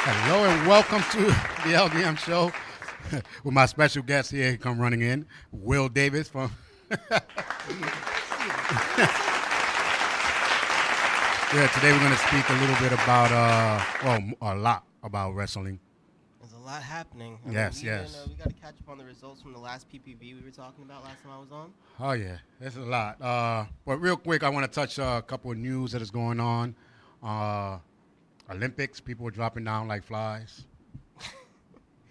Hello and welcome to the LDM Show with my special guest here. He come running in, Will Davis from. Yeah, today we're going to speak a little bit about, a lot about wrestling. There's a lot happening. Yes. We got to catch up on the results from the last PPV we were talking about last time I was on. Oh yeah, there's a lot. But real quick, I want to touch a couple of news that is going on. Olympics, people are dropping down like flies.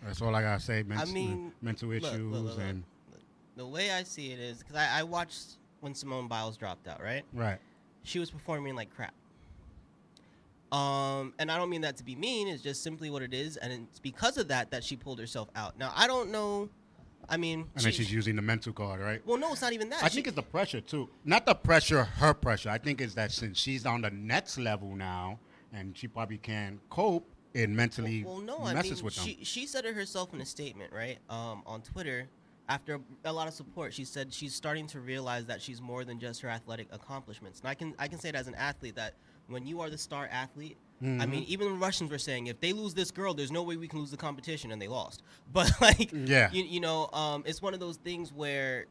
That's all I gotta say. Mental issues look. and The way I see it is because I watched when Simone Biles dropped out, right? right. She was performing like crap. And I don't mean that to be mean. It's just simply what it is, and it's because of that she pulled herself out. Now I don't know. I mean, And then she's using the mental card, right? well, no, it's not even that. I think it's the pressure too. Not the pressure, her pressure. I think it's that since she's on the next level now, and she probably can't cope, it mentally messes with them. She said it herself in a statement, right? On Twitter, after a lot of support, she said she's starting to realize that she's more than just her athletic accomplishments. And I can say it as an athlete that when you are the star athlete, I mean, even the Russians were saying if they lose this girl, there's no way we can lose the competition, and they lost. But like, Yeah. it's one of those things where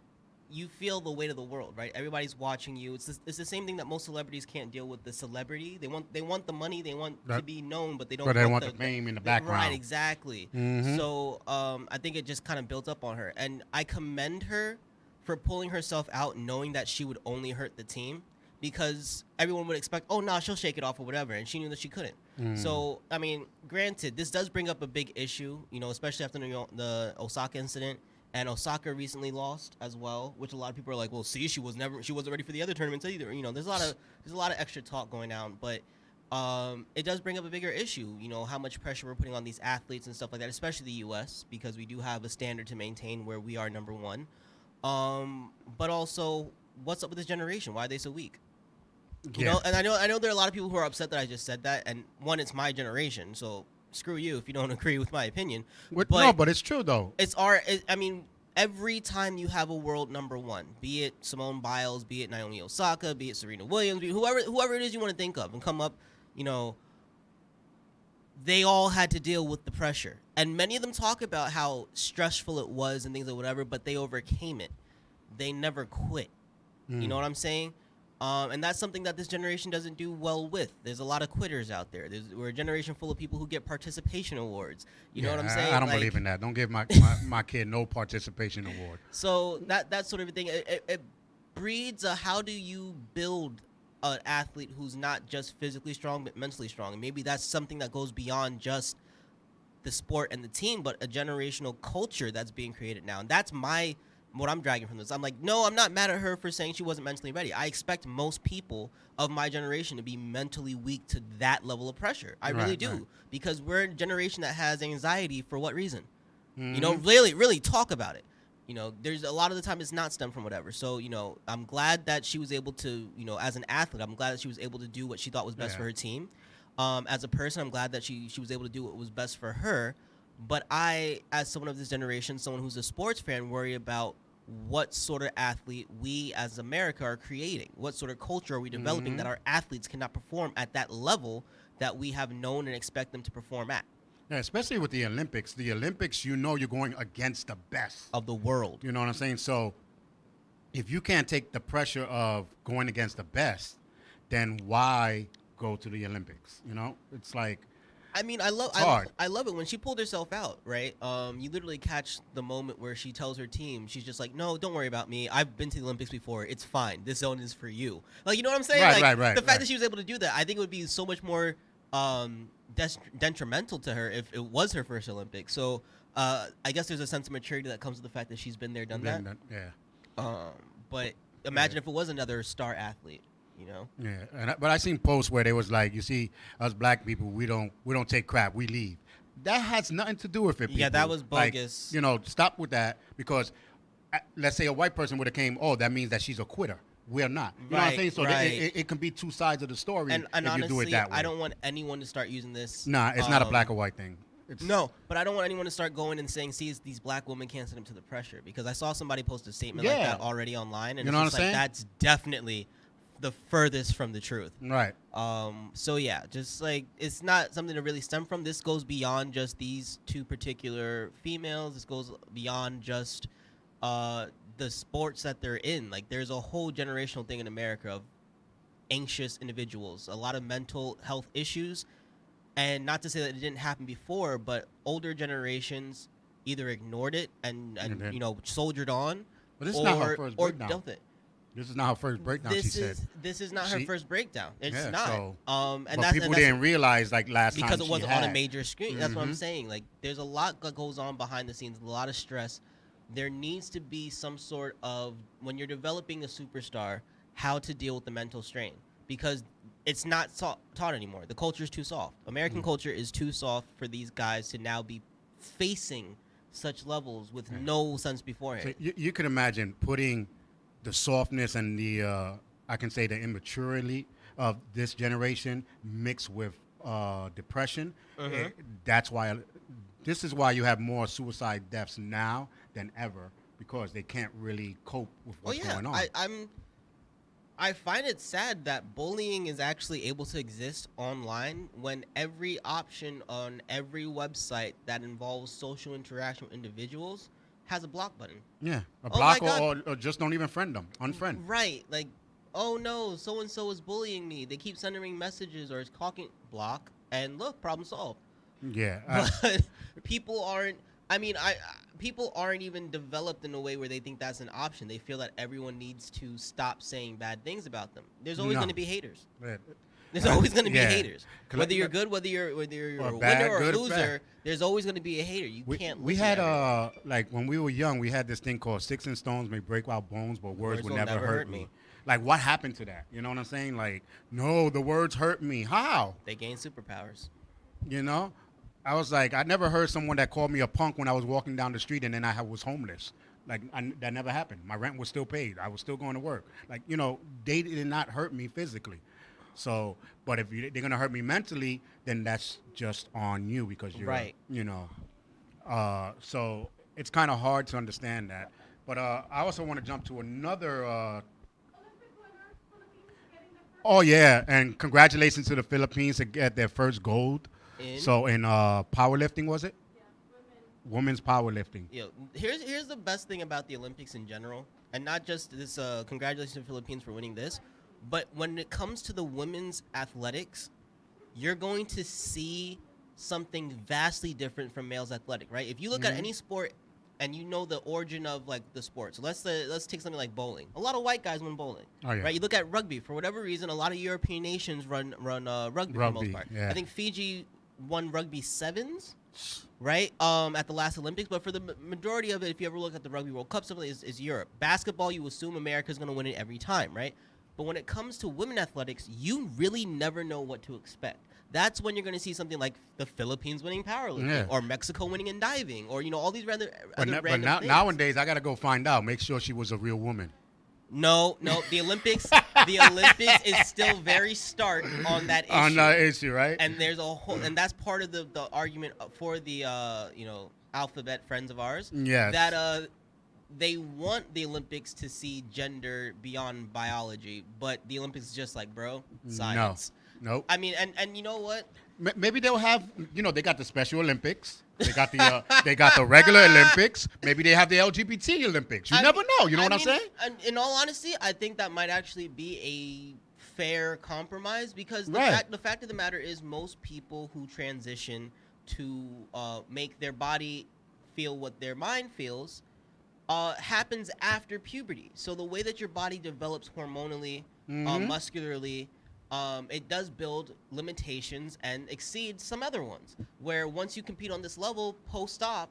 you feel the weight of the world, right? Everybody's watching you. It's the same thing that most celebrities can't deal with. The celebrity, they want the money, they want to be known, but they don't. But they want want the fame in the background. Right, exactly. So I think it just kind of built up on her, and I commend her for pulling herself out, knowing that she would only hurt the team, because everyone would expect, oh no, she'll shake it off or whatever, and she knew that she couldn't. So I mean, granted, this does bring up a big issue, especially after the Osaka incident. And Osaka recently lost as well, which a lot of people are like, well, see, she wasn't ready for the other tournaments either. There's a lot of extra talk going on, but it does bring up a bigger issue. How much pressure we're putting on these athletes and stuff like that, especially the U.S., because we do have a standard to maintain where we are number one. But also, what's up with this generation? Why are they so weak? And I know there are a lot of people who are upset that I just said that. And one, it's my generation, so screw you if you don't agree with my opinion. But it's true though. Every time you have a world number one, be it Simone Biles, be it Naomi Osaka, be it Serena Williams, whoever it is you want to think of and come up, they all had to deal with the pressure. And many of them talk about how stressful it was and things or whatever, but they overcame it. They never quit. You know what I'm saying? And that's something that this generation doesn't do well with. There's a lot of quitters out there. We're a generation full of people who get participation awards. You know what I'm saying? I don't believe in that. Don't give my kid no participation award. So that sort of thing, it breeds a how do you build an athlete who's not just physically strong but mentally strong. And maybe that's something that goes beyond just the sport and the team, but a generational culture that's being created now. And that's what I'm dragging from this. I'm like, no, I'm not mad at her for saying she wasn't mentally ready. I expect most people of my generation to be mentally weak to that level of pressure. I really do. Because we're a generation that has anxiety for what reason? Really, really talk about it. There's a lot of the time it's not stemmed from whatever. So, I'm glad that she was able to, as an athlete, I'm glad that she was able to do what she thought was best for her team. As a person, I'm glad that she was able to do what was best for her. But I, as someone of this generation, someone who's a sports fan, worry about what sort of athlete we as America are creating. What sort of culture are we developing that our athletes cannot perform at that level that we have known and expect them to perform at? Yeah, especially with the Olympics. The Olympics, you're going against the best of the world. You know what I'm saying? So if you can't take the pressure of going against the best, then why go to the Olympics? It's like, I mean, I love it when she pulled herself out, right? You literally catch the moment where she tells her team, she's just like, no, don't worry about me. I've been to the Olympics before. It's fine. This zone is for you. Like, you know what I'm saying? Right. The fact that she was able to do that, I think it would be so much more detrimental to her if it was her first Olympics. So I guess there's a sense of maturity that comes with the fact that she's been there, done that. Yeah. But imagine if it was another star athlete. Yeah, but I seen posts where they was like, you see, us black people, we don't take crap, we leave. That has nothing to do with it. People. Yeah, that was bogus. Stop with that, because let's say a white person would have came, oh, that means that she's a quitter. We're not. You know what I'm saying? So it can be two sides of the story and if honestly, you do it that way. I don't want anyone to start using this. Nah, it's not a black or white thing. No, but I don't want anyone to start going and saying, see, these black women can't stand up to the pressure, because I saw somebody post a statement like that already online, and you know it's just what I'm like, saying? that's definitely the furthest from the truth. Right. So yeah, just like it's not something to really stem from. This goes beyond just these two particular females. This goes beyond just the sports that they're in. Like there's a whole generational thing in America of anxious individuals, a lot of mental health issues, and not to say that it didn't happen before, but older generations either ignored it and you know, soldiered on, but this is not her first breakdown. Dumped it. This is not her first breakdown. She said this is not her first breakdown. It's not. So, and but that's, people didn't realize like last time because it wasn't on a had. major screen. That's what I'm saying. Like there's a lot that goes on behind the scenes, a lot of stress. There needs to be some sort of, when you're developing a superstar, how to deal with the mental strain, because it's not taught anymore. The culture is too soft. American culture is too soft for these guys to now be facing such levels with no sense beforehand. So you can imagine putting the softness and the I can say the immaturity of this generation mixed with depression. That's why this is why you have more suicide deaths now than ever, because they can't really cope with what's going on. I find it sad that bullying is actually able to exist online when every option on every website that involves social interaction with individuals has a block button. Yeah, a block or just don't even friend them, unfriend. Right, like, oh no, so and so is bullying me. They keep sending me messages or it's talking, block, and look, problem solved. Yeah, but people aren't. I mean, people aren't even developed in a way where they think that's an option. They feel that everyone needs to stop saying bad things about them. There's always going to be haters. There's always going to be haters. Whether you're good, whether you're a winner or a loser, there's always going to be a hater. You can't. We had like when we were young, we had this thing called "Sticks and stones may break our bones, but words will never hurt me." Like, what happened to that? You know what I'm saying? Like, no, the words hurt me. How? They gain superpowers. You know. I was like, I never heard someone that called me a punk when I was walking down the street and then I was homeless. Like, that never happened. My rent was still paid. I was still going to work. Like, you know, they did not hurt me physically. So, but if they're going to hurt me mentally, then that's just on you because you're, right. You know. So it's kind of hard to understand that. But I also want to jump to another. Oh, yeah. And congratulations to the Philippines to get their first gold. So in powerlifting, was it? Yeah, women's powerlifting. Here's the best thing about the Olympics in general, and not just this. Congratulations to the Philippines for winning this, but when it comes to the women's athletics, you're going to see something vastly different from males' athletic, right? If you look at any sport and you know the origin of like the sport, so let's take something like bowling. A lot of white guys win bowling, right? You look at rugby. For whatever reason, a lot of European nations run rugby for the most part. Yeah. I think Fiji won rugby sevens, right? At the last Olympics, but for the majority of it, if you ever look at the Rugby World Cup, something is Europe. Basketball, you assume America's going to win it every time, right? But when it comes to women athletics, you really never know what to expect. That's when you're going to see something like the Philippines winning powerlifting, or Mexico winning in diving, or all these random. But nowadays, I got to go find out. Make sure she was a real woman. No, the Olympics is still very stark on that issue. On that issue, right? And there's a whole, and that's part of the argument for the alphabet friends of ours. Yes. That they want the Olympics to see gender beyond biology, but the Olympics is just like, bro, science. No. I mean, and you know what? Maybe they'll have, they got the Special Olympics. They got the regular Olympics. Maybe they have the LGBT Olympics. You never know. You know what I'm saying? In all honesty, I think that might actually be a fair compromise, because the fact of the matter is most people who transition to make their body feel what their mind feels happens after puberty. So the way that your body develops hormonally, muscularly, it does build limitations and exceeds some other ones, where once you compete on this level post-op,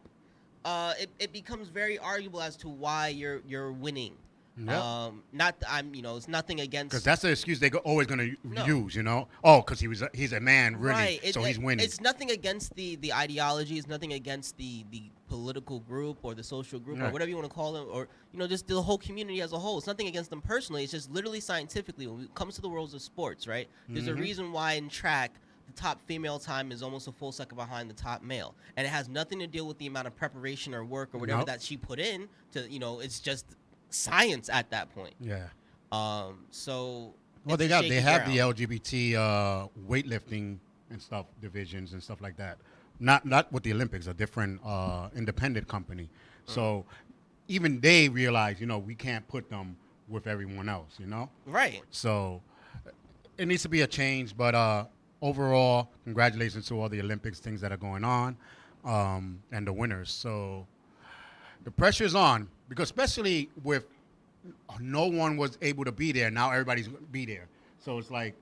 it becomes very arguable as to why you're winning. Yep. It's nothing against, because that's the excuse they're always going to use. Oh, because he's a man, really, right. So he's winning. It's nothing against the ideology. It's nothing against the political group or the social group or whatever you want to call them, or just the whole community as a whole. It's nothing against them personally. It's just literally scientifically, when it comes to the worlds of sports, right? There's a reason why in track the top female time is almost a full second behind the top male, and it has nothing to do with the amount of preparation or work or whatever that she put in to. It's just science at that point. Yeah. So Well, it's a they shaky have the ground. LGBT weightlifting and stuff divisions and stuff like that. Not with the Olympics, a different independent company. So even they realize, we can't put them with everyone else. Right. So it needs to be a change. But overall, congratulations to all the Olympics things that are going on and the winners. So the pressure's on because especially with no one was able to be there. Now everybody's going to be there. So it's like,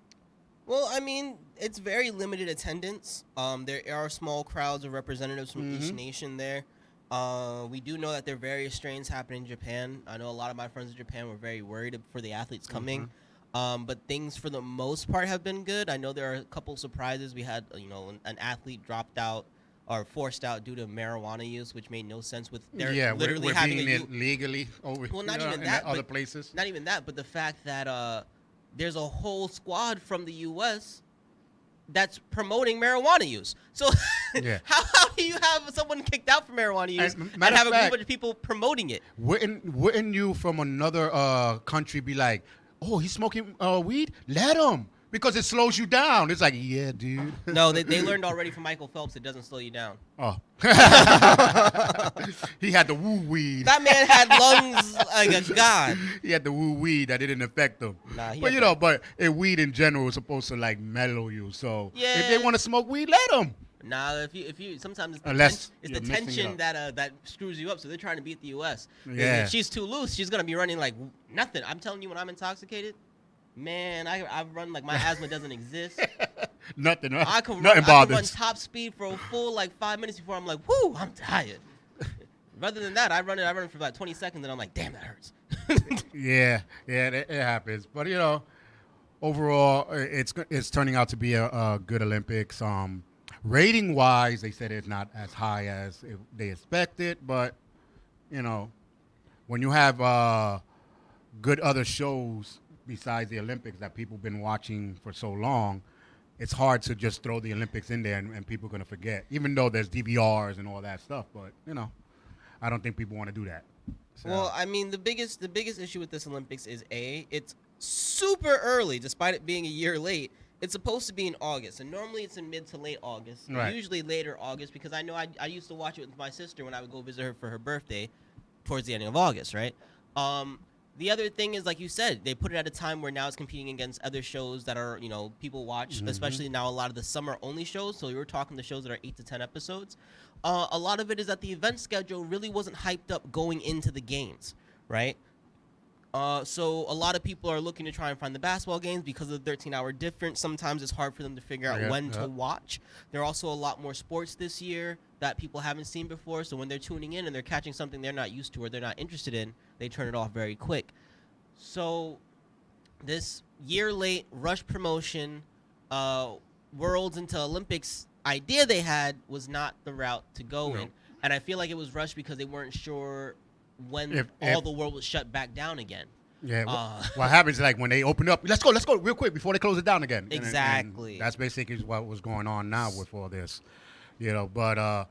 Well, I mean, it's very limited attendance. There are small crowds of representatives from each nation there. We do know that there are various strains happening in Japan. I know a lot of my friends in Japan were very worried for the athletes coming. But things for the most part have been good. I know there are a couple surprises. We had, an athlete dropped out or forced out due to marijuana use, which made no sense. With they're literally we're having being a it legally over well, not even in that, other but places. not even that, but the fact that there's a whole squad from the U.S. that's promoting marijuana use. So Yeah. how do you have someone kicked out for marijuana use and matter have of a fact- group of people promoting it? Wouldn't you from another country be like, oh, he's smoking weed? Let him. Because it slows you down. It's like, yeah, dude. No, they learned already from Michael Phelps it doesn't slow you down. Oh. He had the woo weed. That man had lungs like a god. He had the woo weed that didn't affect him. Nah, he But had but weed in general is supposed to like mellow you. So if Yeah. they want to smoke weed, let them. Nah, if you sometimes it's the, Unless it's you're the mixing it tension up. that screws you up. So they're trying to beat the U.S. Yeah. If she's too loose, she's gonna be running like nothing. I'm telling you, when I'm intoxicated, man, I run like my asthma doesn't exist. Nothing. I can Nothing run bothers. top speed for a full like 5 minutes before I'm like, whoo, I'm tired. Rather than that, I run it for about 20 seconds and I'm like, damn, that hurts. Yeah, it happens. But overall, it's turning out to be a good Olympics. Rating wise, they said it's not as high as they expected, but when you have good other shows besides the Olympics that people been watching for so long, it's hard to just throw the Olympics in there and people are gonna forget. Even though there's DVRs and all that stuff, but I don't think people want to do that. So, Well, I mean, the biggest issue with this Olympics is it's super early, despite it being a year late. It's supposed to be in August, and normally it's in mid to late August. Right. Usually later August, because I know I used to watch it with my sister when I would go visit her for her birthday, towards the ending of August, right? The other thing is, like you said, they put it at a time where now it's competing against other shows that are, people watch, especially now a lot of the summer-only shows. So we were talking the shows that are 8 to 10 episodes. A lot of it is that the event schedule really wasn't hyped up going into the games, right? So a lot of people are looking to try and find the basketball games because of the 13-hour difference. Sometimes it's hard for them to figure out when to watch. There are also a lot more sports this year that people haven't seen before. So when they're tuning in and they're catching something they're not used to or they're not interested in, they turn it off very quick. So this year-late rush promotion, Worlds into Olympics idea they had was not the route to go in. And I feel like it was rushed because they weren't sure when all the world was shut back down again. Yeah, what happens is like when they open up, let's go real quick before they close it down again. Exactly. And that's basically what was going on now with all this, But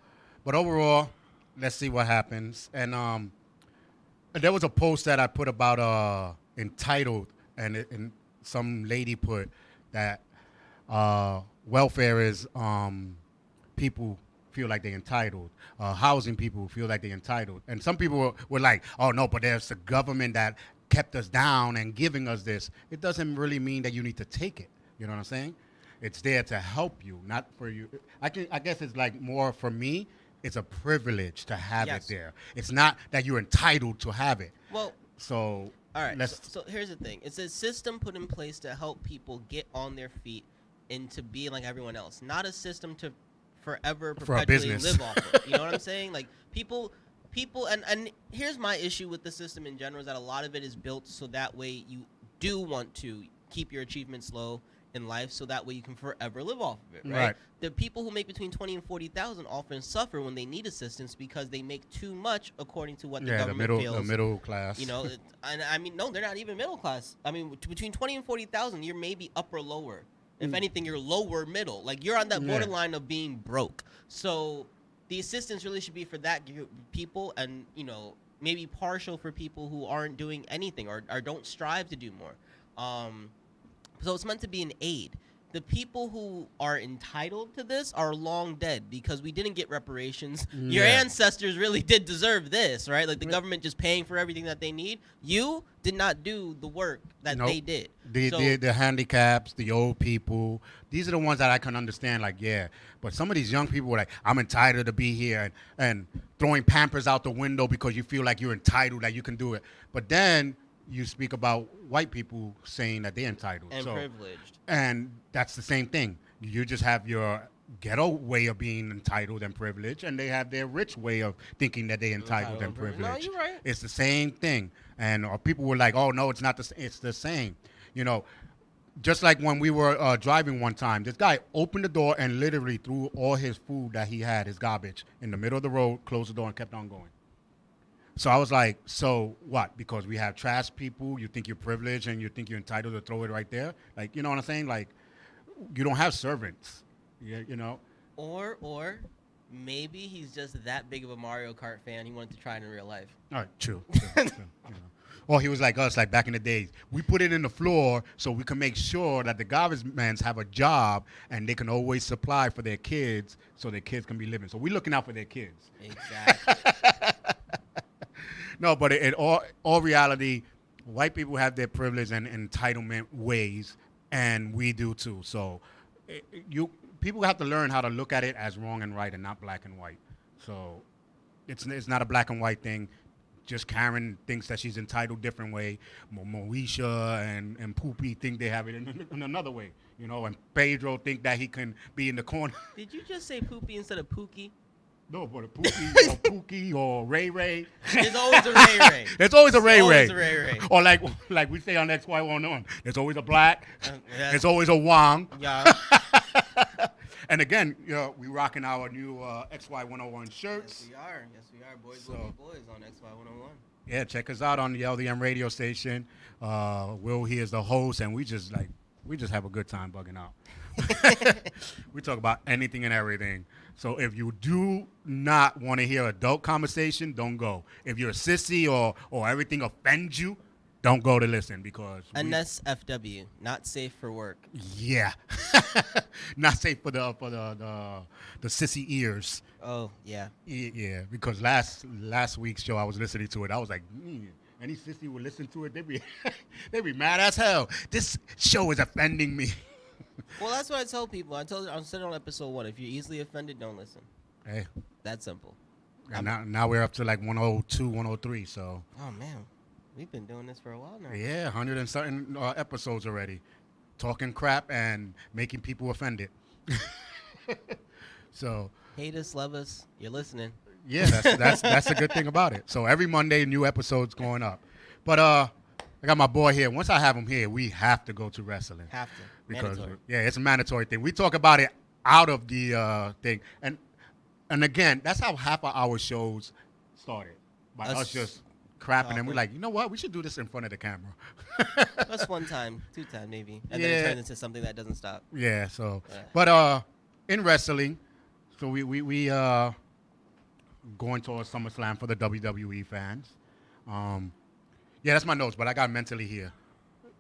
overall, let's see what happens. And there was a post that I put about entitled, and some lady put that welfare is people feel like they're entitled. Housing people feel like they're entitled. And some people were like, oh, no, but there's the government that kept us down and giving us this. It doesn't really mean that you need to take it. You know what I'm saying? It's there to help you, not for you. I guess it's like more for me, it's a privilege to have it there. It's not that you're entitled to have it. Well, so all right. So here's the thing. It's a system put in place to help people get on their feet and to be like everyone else, not a system to forever perpetually live off of. You know what I'm saying? Like people and here's my issue with the system in general is that a lot of it is built so that way you do want to keep your achievements low in life so that way you can forever live off of it, right? The people who make between 20 and 40,000 often suffer when they need assistance because they make too much according to what the government feels. The middle class. And I mean, no, they're not even middle class. I mean, between 20 and 40,000, you're maybe upper lower. If anything, you're lower middle. Like, you're on that borderline of being broke. So the assistance really should be for that group of people and, maybe partial for people who aren't doing anything or don't strive to do more. So it's meant to be an aid. The people who are entitled to this are long dead because we didn't get reparations. Your Yeah. ancestors really did deserve this, right? Like the government just paying for everything that they need. You did not do the work that Nope. they did. The handicaps, the old people, these are the ones that I can understand. Like, yeah, but some of these young people were like, I'm entitled to be here, and throwing Pampers out the window because you feel like you're entitled, that you can do it. But then you speak about white people saying that they're entitled and privileged. and that's the same thing. You just have your ghetto way of being entitled and privileged, and they have their rich way of thinking that they're entitled and privileged. No, you're right. It's the same thing. And people were like, "Oh no, it's not the. It's the same." You know, just like when we were driving one time, this guy opened the door and literally threw all his food that he had, his garbage, in the middle of the road, closed the door, and kept on going. So I was like, so what? Because we have trash people, you think you're privileged and you think you're entitled to throw it right there? Like, you know what I'm saying? Like, you don't have servants, you know? Or maybe he's just that big of a Mario Kart fan. He wanted to try it in real life. All right, true. You know. Or he was like us, like back in the days. We put it in the floor so we can make sure that the garbage men have a job and they can always supply for their kids so their kids can be living. So we're looking out for their kids. Exactly. No, but in all reality, white people have their privilege and entitlement ways, and we do too. So people have to learn how to look at it as wrong and right and not black and white. So it's not a black and white thing. Just Karen thinks that she's entitled different way. Moesha and Poopy think they have it in another way. You know, and Pedro think that he can be in the corner. Did you just say Poopy instead of Pookie? No, but a Pookie or Pookie or Ray Ray. There's always a Ray Ray. There's always a Ray Always Ray. a Ray Ray. Or like we say on XY101, there's always a black. Yeah. There's always a Wong. Yeah. And again, we rocking our new XY101 shirts. Yes, we are. Yes, we are. Boys will be boys on XY101. Yeah, check us out on the LDM radio station. Will here is the host, and we just have a good time bugging out. We talk about anything and everything. So if you do not want to hear adult conversation, don't go. If you're a sissy or everything offends you, don't go to listen because NSFW, not safe for work. Yeah, not safe for the sissy ears. Oh yeah. Yeah, because last week's show I was listening to it. I was like, any sissy would listen to it, they'd be mad as hell. This show is offending me. Well, that's what I tell people. I said on episode 1, if you're easily offended, don't listen. Hey, That's simple. and now we're up to like 102, 103. So Oh man, we've been doing this for a while now. yeah, 100 and certain episodes already, talking crap and making people offended. So Hate us, love us, you're listening. yeah, that's a good thing about it. So every Monday, new episodes going up. But I got my boy here. Once I have him here, we have to go to wrestling. Have to. Because Mandatory. yeah, it's a mandatory thing. We talk about it out of the thing, and again, that's how half of our shows started by us just crapping, and we're like, you know what, we should do this in front of the camera. That's one time, 2 times maybe, and then it turns into something that doesn't stop. Yeah. So, Yeah. but in wrestling, so we going towards SummerSlam for the WWE fans. Yeah, that's my notes, but I got mentally here.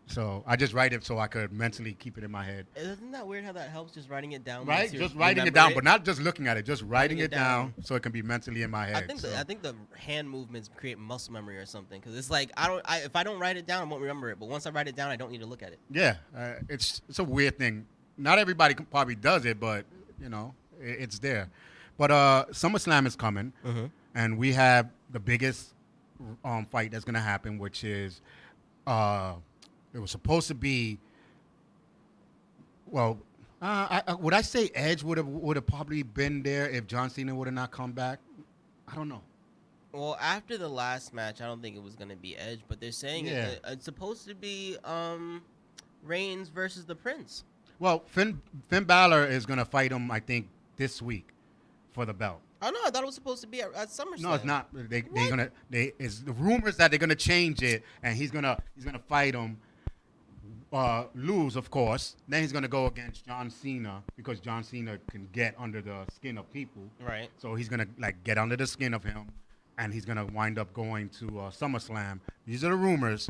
So I just write it so I could mentally keep it in my head. Isn't that weird how that helps, just writing it down? Right? once you Just writing it remember down, but not just looking at it, just writing it down down. so it can be mentally in my head. I think the hand movements create muscle memory or something, because it's like if I don't write it down, I won't remember it. But once I write it down, I don't need to look at it. Yeah, it's a weird thing. Not everybody probably does it, but you know, it's there. But SummerSlam is coming, and we have the biggest fight that's gonna happen, which is it was supposed to be. Well, would I say Edge would have probably been there if John Cena would have not come back? I don't know. Well, after the last match, I don't think it was going to be Edge, but they're saying it's supposed to be Reigns versus the Prince. Well, Finn Balor is gonna fight him, I think, this week for the belt. Oh no, I thought it was supposed to be at SummerSlam. No, it's not. It's the rumors that they're gonna change it, and he's gonna fight him. Lose, of course. Then he's gonna go against John Cena because John Cena can get under the skin of people. Right. So he's gonna get under the skin of him, and he's gonna wind up going to SummerSlam. These are the rumors.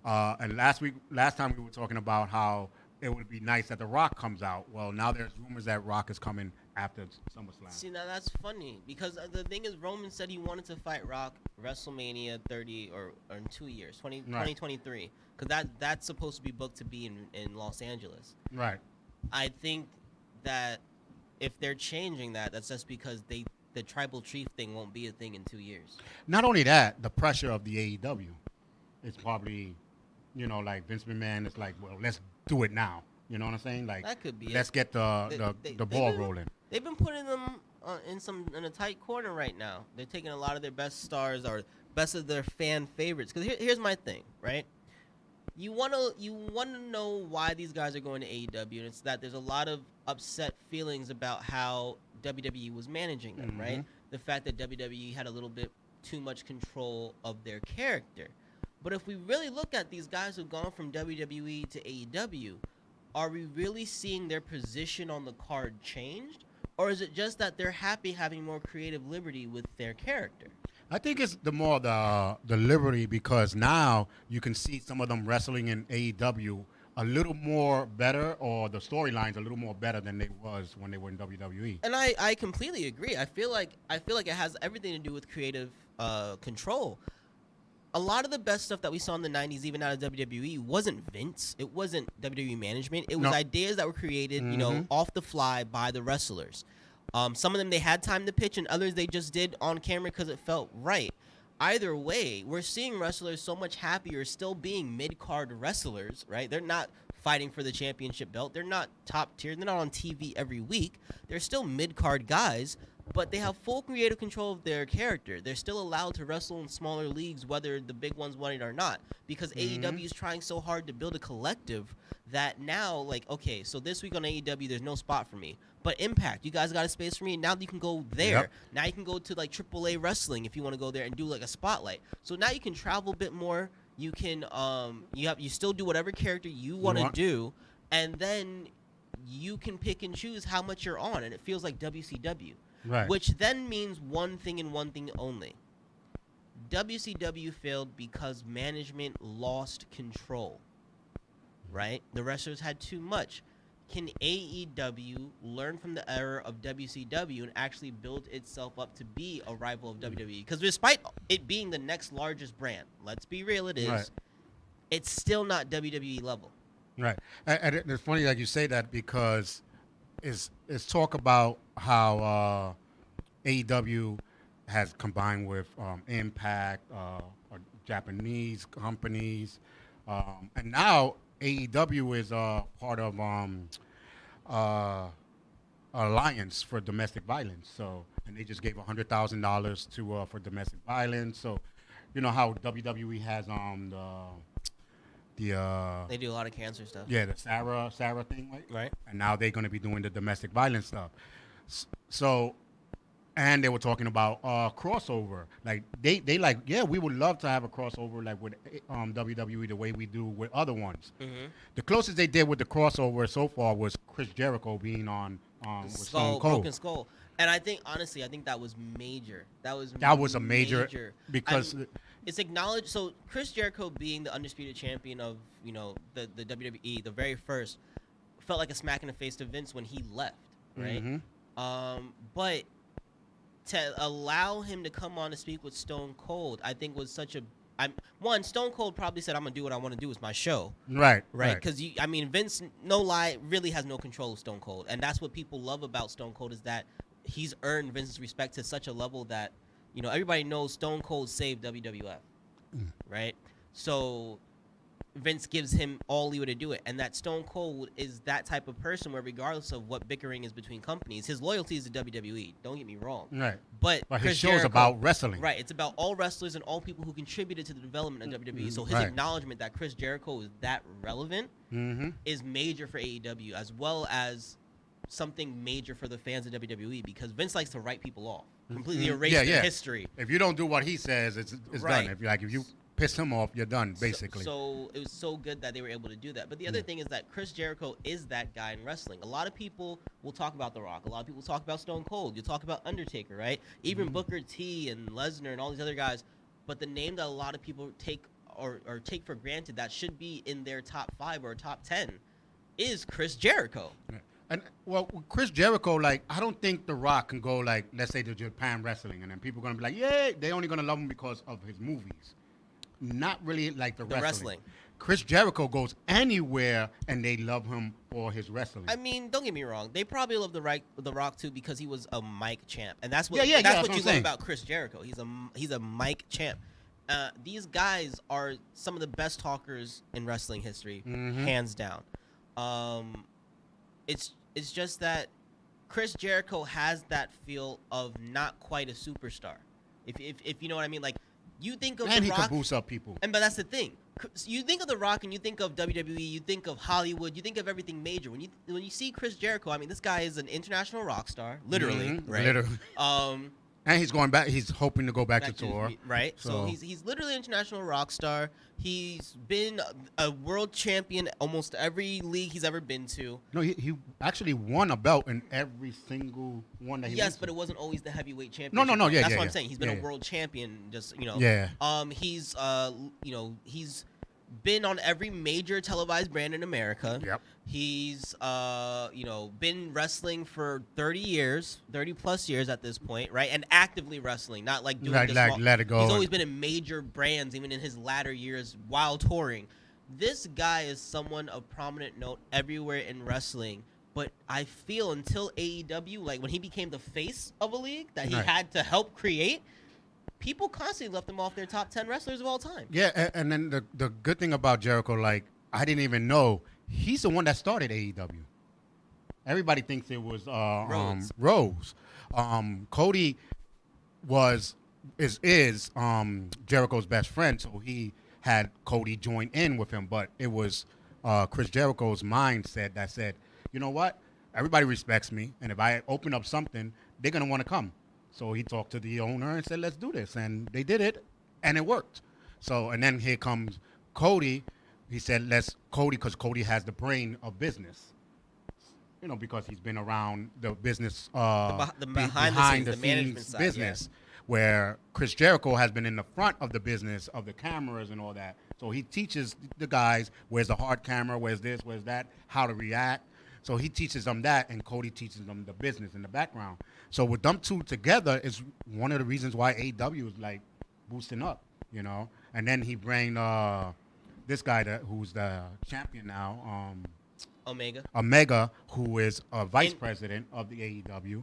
And last time we were talking about how it would be nice that The Rock comes out. Well, now there's rumors that Rock is coming after SummerSlam. See, now that's funny because the thing is, Roman said he wanted to fight Rock WrestleMania 30 or in 2 years, 2023, because that's supposed to be booked to be in Los Angeles. Right. I think that if they're changing that, that's just because the tribal chief thing won't be a thing in 2 years. Not only that, the pressure of the AEW. It's probably, like Vince McMahon is like, well, let's do it now. You know what I'm saying? Like, That could be let's it. get the ball rolling. They've been putting them in a tight corner right now. They're taking a lot of their best stars or best of their fan favorites. Because here's my thing, right? You wanna know why these guys are going to AEW, and it's that there's a lot of upset feelings about how WWE was managing them, right? The fact that WWE had a little bit too much control of their character. But if we really look at these guys who've gone from WWE to AEW, are we really seeing their position on the card changed? Or is it just that they're happy having more creative liberty with their character? I think it's the liberty, because now you can see some of them wrestling in AEW a little more better, or the storylines a little more better than they was when they were in WWE. And I completely agree. I feel like it has everything to do with creative control. A lot of the best stuff that we saw in the 90s, even out of WWE, wasn't Vince. It wasn't WWE management. It was ideas that were created, off the fly by the wrestlers. Some of them they had time to pitch, and others they just did on camera because it felt right. Either way, we're seeing wrestlers so much happier still being mid-card wrestlers, right? They're not fighting for the championship belt. They're not top tier. They're not on TV every week. They're still mid-card guys, but they have full creative control of their character. They're still allowed to wrestle in smaller leagues, whether the big ones want it or not, because AEW is trying so hard to build a collective that now, like, okay, so this week on AEW, there's no spot for me. But Impact, you guys got a space for me. Now you can go there. Yep. Now you can go to, like, AAA Wrestling if you want to go there and do, like, a spotlight. So now you can travel a bit more. You can, you still do whatever character you want to do, and then you can pick and choose how much you're on, and it feels like WCW. Right. Which then means one thing and one thing only. WCW failed because management lost control. Right? The wrestlers had too much. Can AEW learn from the error of WCW and actually build itself up to be a rival of WWE? Because despite it being the next largest brand, let's be real, it is. Right. It's still not WWE level. Right. And it's funny that you say that, because it's talk about how AEW has combined with Impact, Japanese companies, and now AEW is part of Alliance for Domestic Violence. So, and they just gave $100,000 to for domestic violence. So, you know how WWE has They do a lot of cancer stuff. the Sarah thing, Right. And now they're going to be doing the domestic violence stuff. So, and they were talking about crossover. Like they like, yeah, we would love to have a crossover like with WWE the way we do with other ones. The closest they did with the crossover so far was Chris Jericho being on with Stone Cold. Broken Skull. And I think, honestly, that was major. That was a major because it's acknowledged. So Chris Jericho being the undisputed champion of the WWE, the very first, felt like a smack in the face to Vince when he left, right? But to allow him to come on to speak with Stone Cold, I think was such a. Stone Cold probably said, "I'm gonna do what I want to do. It's my show." Right. Because Vince, no lie, really has no control of Stone Cold, and that's what people love about Stone Cold is that he's earned Vince's respect to such a level that everybody knows Stone Cold saved WWF, right? So Vince gives him all leeway to do it, and that Stone Cold is that type of person where regardless of what bickering is between companies, his loyalty is to WWE. Don't get me wrong. Right. But his show is about wrestling. Right. It's about all wrestlers and all people who contributed to the development of WWE. So his acknowledgement that Chris Jericho is that relevant is major for AEW, as well as something major for the fans of WWE, because Vince likes to write people off, completely erase their history. If you don't do what he says, it's Right. done. If you piss him off, you're done, basically. So it was so good that they were able to do that. But the other thing is that Chris Jericho is that guy in wrestling. A lot of people will talk about The Rock. A lot of people talk about Stone Cold. You talk about Undertaker, right? Even Booker T and Lesnar and all these other guys. But the name that a lot of people take or take for granted that should be in their top 5 or top 10 is Chris Jericho. Yeah. And well, with Chris Jericho, like I don't think The Rock can go like let's say to Japan wrestling, and then people are gonna be like, yeah, they only gonna love him because of his movies. Not really like the wrestling. Chris Jericho goes anywhere, and they love him for his wrestling. I mean, don't get me wrong. They probably love the Rock too because he was a mic champ, and that's what that's what what you I'm love saying. about Chris Jericho. He's a mic champ. These guys are some of the best talkers in wrestling history, hands down. It's just that Chris Jericho has that feel of not quite a superstar. If you know what I mean, like you think of And The he Rock, can boost up people. but that's the thing. You think of The Rock and you think of WWE, you think of Hollywood, you think of everything major. When you see Chris Jericho, I mean, this guy is an international rock star, literally, right? Literally. And he's going back. He's hoping to go back to tour. Right. So he's literally an international rock star. He's been a world champion almost every league he's ever been to. No, he actually won a belt in every single one that he went to. But it wasn't always the heavyweight champion. No, yeah, that's yeah, what I'm yeah. saying. He's been Yeah, a yeah. world champion. Just Yeah. He's he's been on every major televised brand in America. Yep. He's been wrestling for 30 plus years at this point, right? And actively wrestling, not like doing this small. Let it go. He's always been in major brands, even in his latter years while touring. This guy is someone of prominent note everywhere in wrestling. But I feel until AEW, like when he became the face of a league that he had to help create, people constantly left him off their top 10 wrestlers of all time. Yeah, and then the good thing about Jericho, like I didn't even know he's the one that started AEW. Everybody thinks it was Rose. Cody is Jericho's best friend, so he had Cody join in with him. But it was Chris Jericho's mindset that said, you know what? Everybody respects me, and if I open up something, they're gonna want to come. So he talked to the owner and said, let's do this. And they did it, and it worked. So, and then here comes Cody. He said, because Cody has the brain of business. Because he's been around the business, the behind the scenes management side, business, where Chris Jericho has been in the front of the business, of the cameras and all that. So he teaches the guys, where's the hard camera, where's this, where's that, how to react. So he teaches them that, and Cody teaches them the business in the background. So with them two together is one of the reasons why AEW is like boosting up, And then he bring this guy who's the champion now, Omega, who is a vice president of the AEW,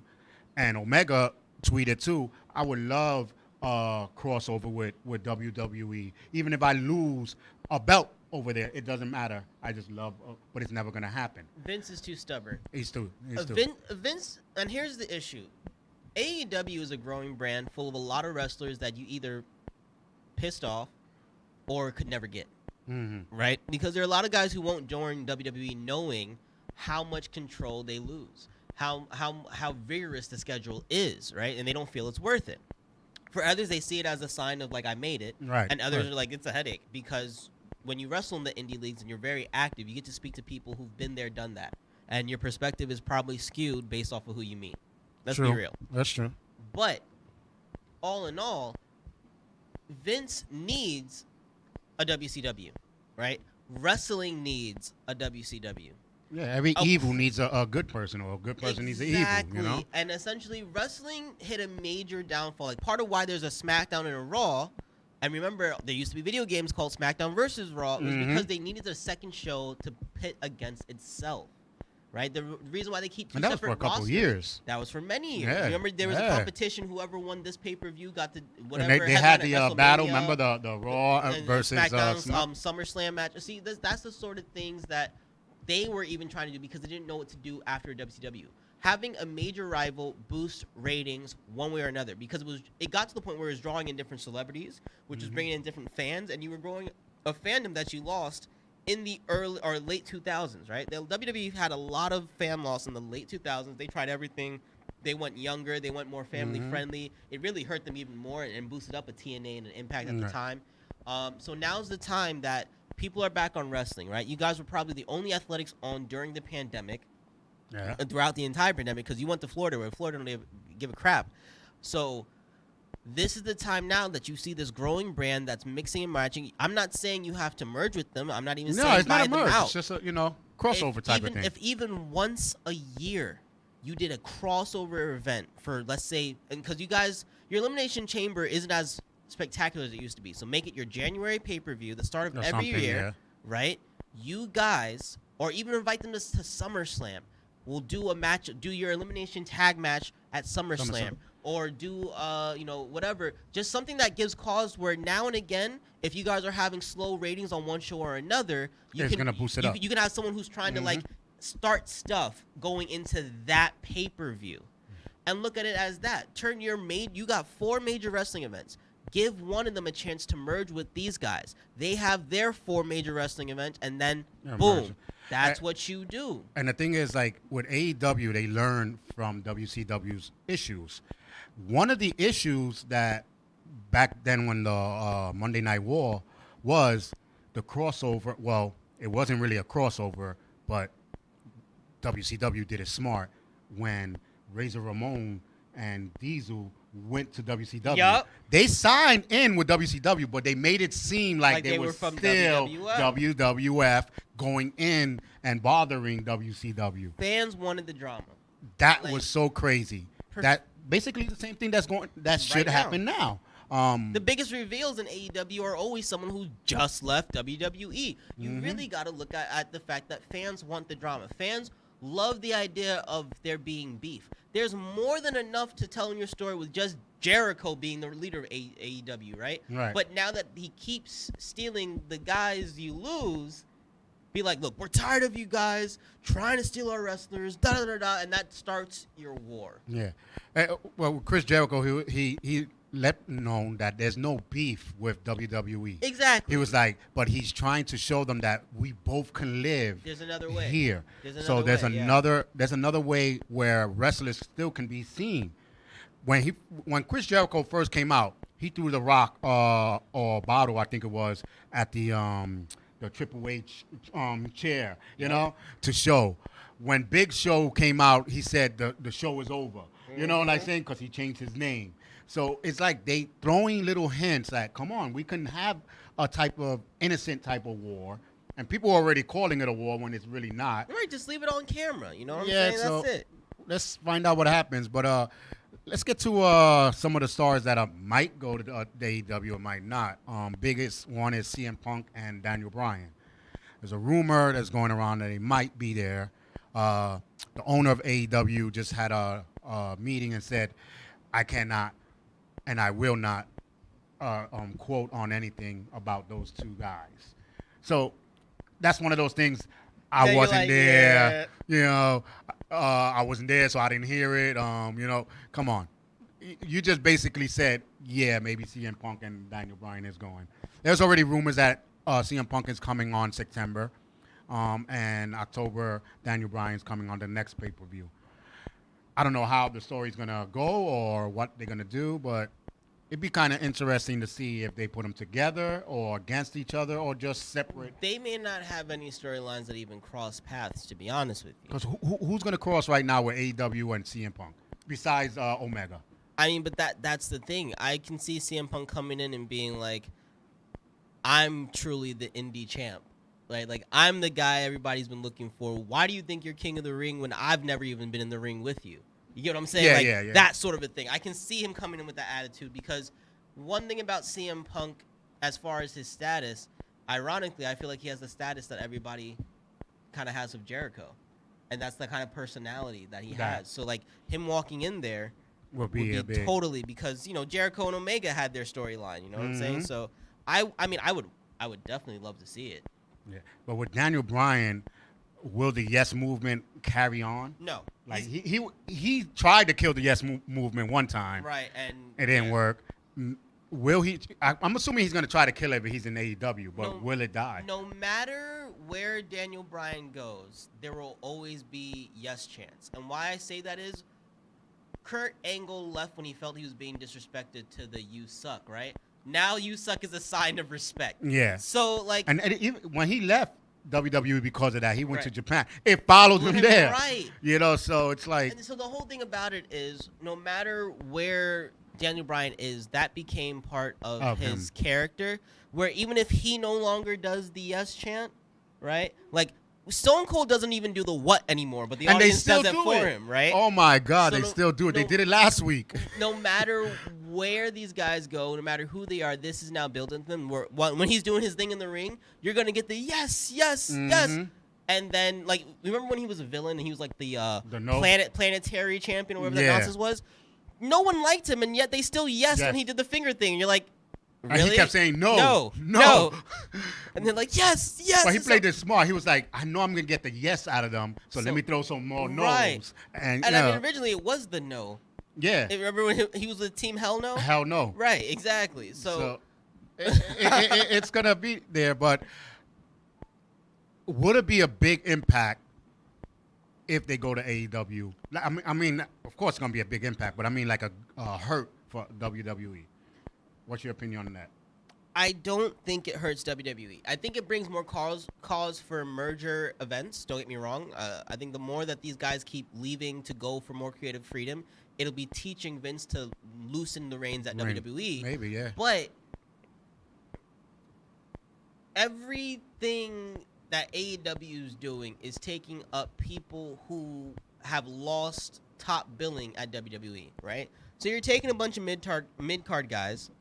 and Omega tweeted too, I would love a crossover with WWE, even if I lose a belt over there, it doesn't matter. I just love, but it's never gonna happen. Vince is too stubborn. He's too. Vince, and here's the issue: AEW is a growing brand full of a lot of wrestlers that you either pissed off or could never get, right? Because there are a lot of guys who won't join WWE knowing how much control they lose, how vigorous the schedule is, right? And they don't feel it's worth it. For others, they see it as a sign of like I made it, right? And others are like it's a headache because when you wrestle in the indie leagues and you're very active, you get to speak to people who've been there, done that. And your perspective is probably skewed based off of who you meet. Let's be real. That's true. But all in all, Vince needs a WCW, right? Wrestling needs a WCW. Yeah, every evil needs a good person, or a good person needs an evil, And essentially, wrestling hit a major downfall. Like part of why there's a SmackDown and a Raw. And remember, there used to be video games called SmackDown versus Raw. It was because they needed a second show to pit against itself, right? The reason why they keep two separate rosters. And that was for a couple rosters, years. That was for many years. Yeah. Remember, there was a competition. Whoever won this pay-per-view got the whatever. And they had the battle. Remember the Raw versus SmackDown's SummerSlam match. See, that's the sort of things that they were even trying to do because they didn't know what to do after WCW. Having a major rival boost ratings one way or another because it got to the point where it was drawing in different celebrities, which was bringing in different fans, and you were growing a fandom that you lost in the early or late 2000s, right? The WWE had a lot of fan loss in the late 2000s. They tried everything. They went younger. They went more family friendly. It really hurt them even more and boosted up a TNA and an Impact at the time. So now's the time that people are back on wrestling, right? You guys were probably the only athletics on during the pandemic. Yeah. Throughout the entire pandemic, because you went to Florida, where Florida don't give a crap. So this is the time now that you see this growing brand that's mixing and matching. I'm not saying you have to merge with them. I'm not even saying it's not buy a them merge. out. It's just crossover type of thing. If even once a year you did a crossover event for, let's say, and because you guys, your Elimination Chamber isn't as spectacular as it used to be, so make it your January pay-per-view, the start of Or every something, year, yeah. right? You guys, or even invite them to SummerSlam. We'll do a match, do your elimination tag match at SummerSlam, or do whatever, just something that gives cause where now and again, if you guys are having slow ratings on one show or another, It's gonna boost it up. You can have someone who's trying to like start stuff going into that pay-per-view, and look at it as that. You got 4 major wrestling events. Give one of them a chance to merge with these guys. They have their 4 major wrestling events, and then boom, merge. that's what you do. And the thing is, like with AEW, they learn from WCW's issues. One of the issues that back then when the Monday Night War was the crossover. Well, it wasn't really a crossover, but WCW did it smart when Razor Ramon and Diesel went to WCW. Yup. They signed in with WCW, but they made it seem like they were from still WWF. WWF going in and bothering WCW. Fans wanted the drama. That Like, was so crazy. That basically the same thing that should now. happen now. The biggest reveals in AEW are always someone who just left WWE. You really got to look at the fact that fans want the drama. Fans love the idea of there being beef. There's more than enough to telling your story with just Jericho being the leader of AEW, right? Right. But now that he keeps stealing the guys you lose, be like, look, we're tired of you guys trying to steal our wrestlers, da-da-da-da, and that starts your war. Yeah. Well, Chris Jericho, he let known that there's no beef with WWE. Exactly. He was like, but he's trying to show them that we both can live. There's another way. Here. There's So another way, there's another way where wrestlers still can be seen. When Chris Jericho first came out, he threw the rock or bottle, I think it was, at the Triple H chair, you know, to show. When Big Show came out, he said the show is over. You know what I'm saying? Because he changed his name. So it's like they throwing little hints that, come on, we can have a type of innocent type of war. And people are already calling it a war when it's really not. Right, just leave it on camera. You know what I'm Yeah, saying? so That's it. let's find out what happens. But let's get to some of the stars that might go to the AEW or might not. Biggest one is CM Punk and Daniel Bryan. There's a rumor that's going around that he might be there. The owner of AEW just had a meeting and said, I cannot and I will not quote on anything about those 2 guys. So that's one of those things. I Yeah, wasn't like, there. Yeah. You know, I wasn't there, so I didn't hear it. You know, come on. You just basically said, yeah, maybe CM Punk and Daniel Bryan is going. There's already rumors that CM Punk is coming on September. And October, Daniel Bryan's coming on the next pay-per-view. I don't know how the story's going to go or what they're going to do, but it'd be kind of interesting to see if they put them together or against each other or just separate. They may not have any storylines that even cross paths, to be honest with you. Because who's going to cross right now with AEW and CM Punk besides Omega? I mean, but that's the thing. I can see CM Punk coming in and being like, I'm truly the indie champ. Like I'm the guy everybody's been looking for. Why do you think you're king of the ring when I've never even been in the ring with you? You get what I'm saying? Yeah. That sort of a thing. I can see him coming in with that attitude because one thing about CM Punk, as far as his status, ironically, I feel like he has the status that everybody kind of has of Jericho. And that's the kind of personality that he has. So, like, him walking in there Would be totally because, you know, Jericho and Omega had their storyline. You know what I'm saying? So, I mean, I would definitely love to see it. Yeah. But with Daniel Bryan, will the Yes Movement carry on? No. Like he tried to kill the Yes Movement one time. Right, and it didn't work. Will he? I'm assuming he's going to try to kill it if he's in AEW, but will it die? No matter where Daniel Bryan goes, there will always be Yes chants. And why I say that is Kurt Angle left when he felt he was being disrespected to the You Suck, right? Now You Suck is a sign of respect. Yeah. So, like... And even when he left WWE because of that, he went to Japan. It followed him there. Right. You know, so it's like... And so the whole thing about it is no matter where Daniel Bryan is, that became part of his character, where even if he no longer does the Yes chant, right? Like, Stone Cold doesn't even do the what anymore, but the And they audience still does it do for it. him, right? Oh my God, So they still do it. They did it last week. No matter where these guys go, no matter who they are, this is now built into them. When he's doing his thing in the ring, you're gonna get the yes, yes, yes. And then, like, remember when he was a villain and he was like the no. planetary champion or whatever the nonsense was? No one liked him, and yet they still yes when he did the finger thing. And you're like, really? And he kept saying no. And they're like, yes, yes. But he played it smart. He was like, I know I'm going to get the yes out of them, so let me throw some more no's. Right. And I mean, originally it was the no. Yeah. Remember when he was with Team Hell No? Hell No. Right, exactly. So it's going to be there, but would it be a big impact if they go to AEW? I mean, of course it's going to be a big impact, but I mean like a hurt for WWE. What's your opinion on that? I don't think it hurts WWE. I think it brings more cause for merger events. Don't get me wrong. I think the more that these guys keep leaving to go for more creative freedom, it'll be teaching Vince to loosen the reins at WWE. Maybe, yeah. But everything that AEW is doing is taking up people who have lost top billing at WWE, right? So you're taking a bunch of mid-card guys,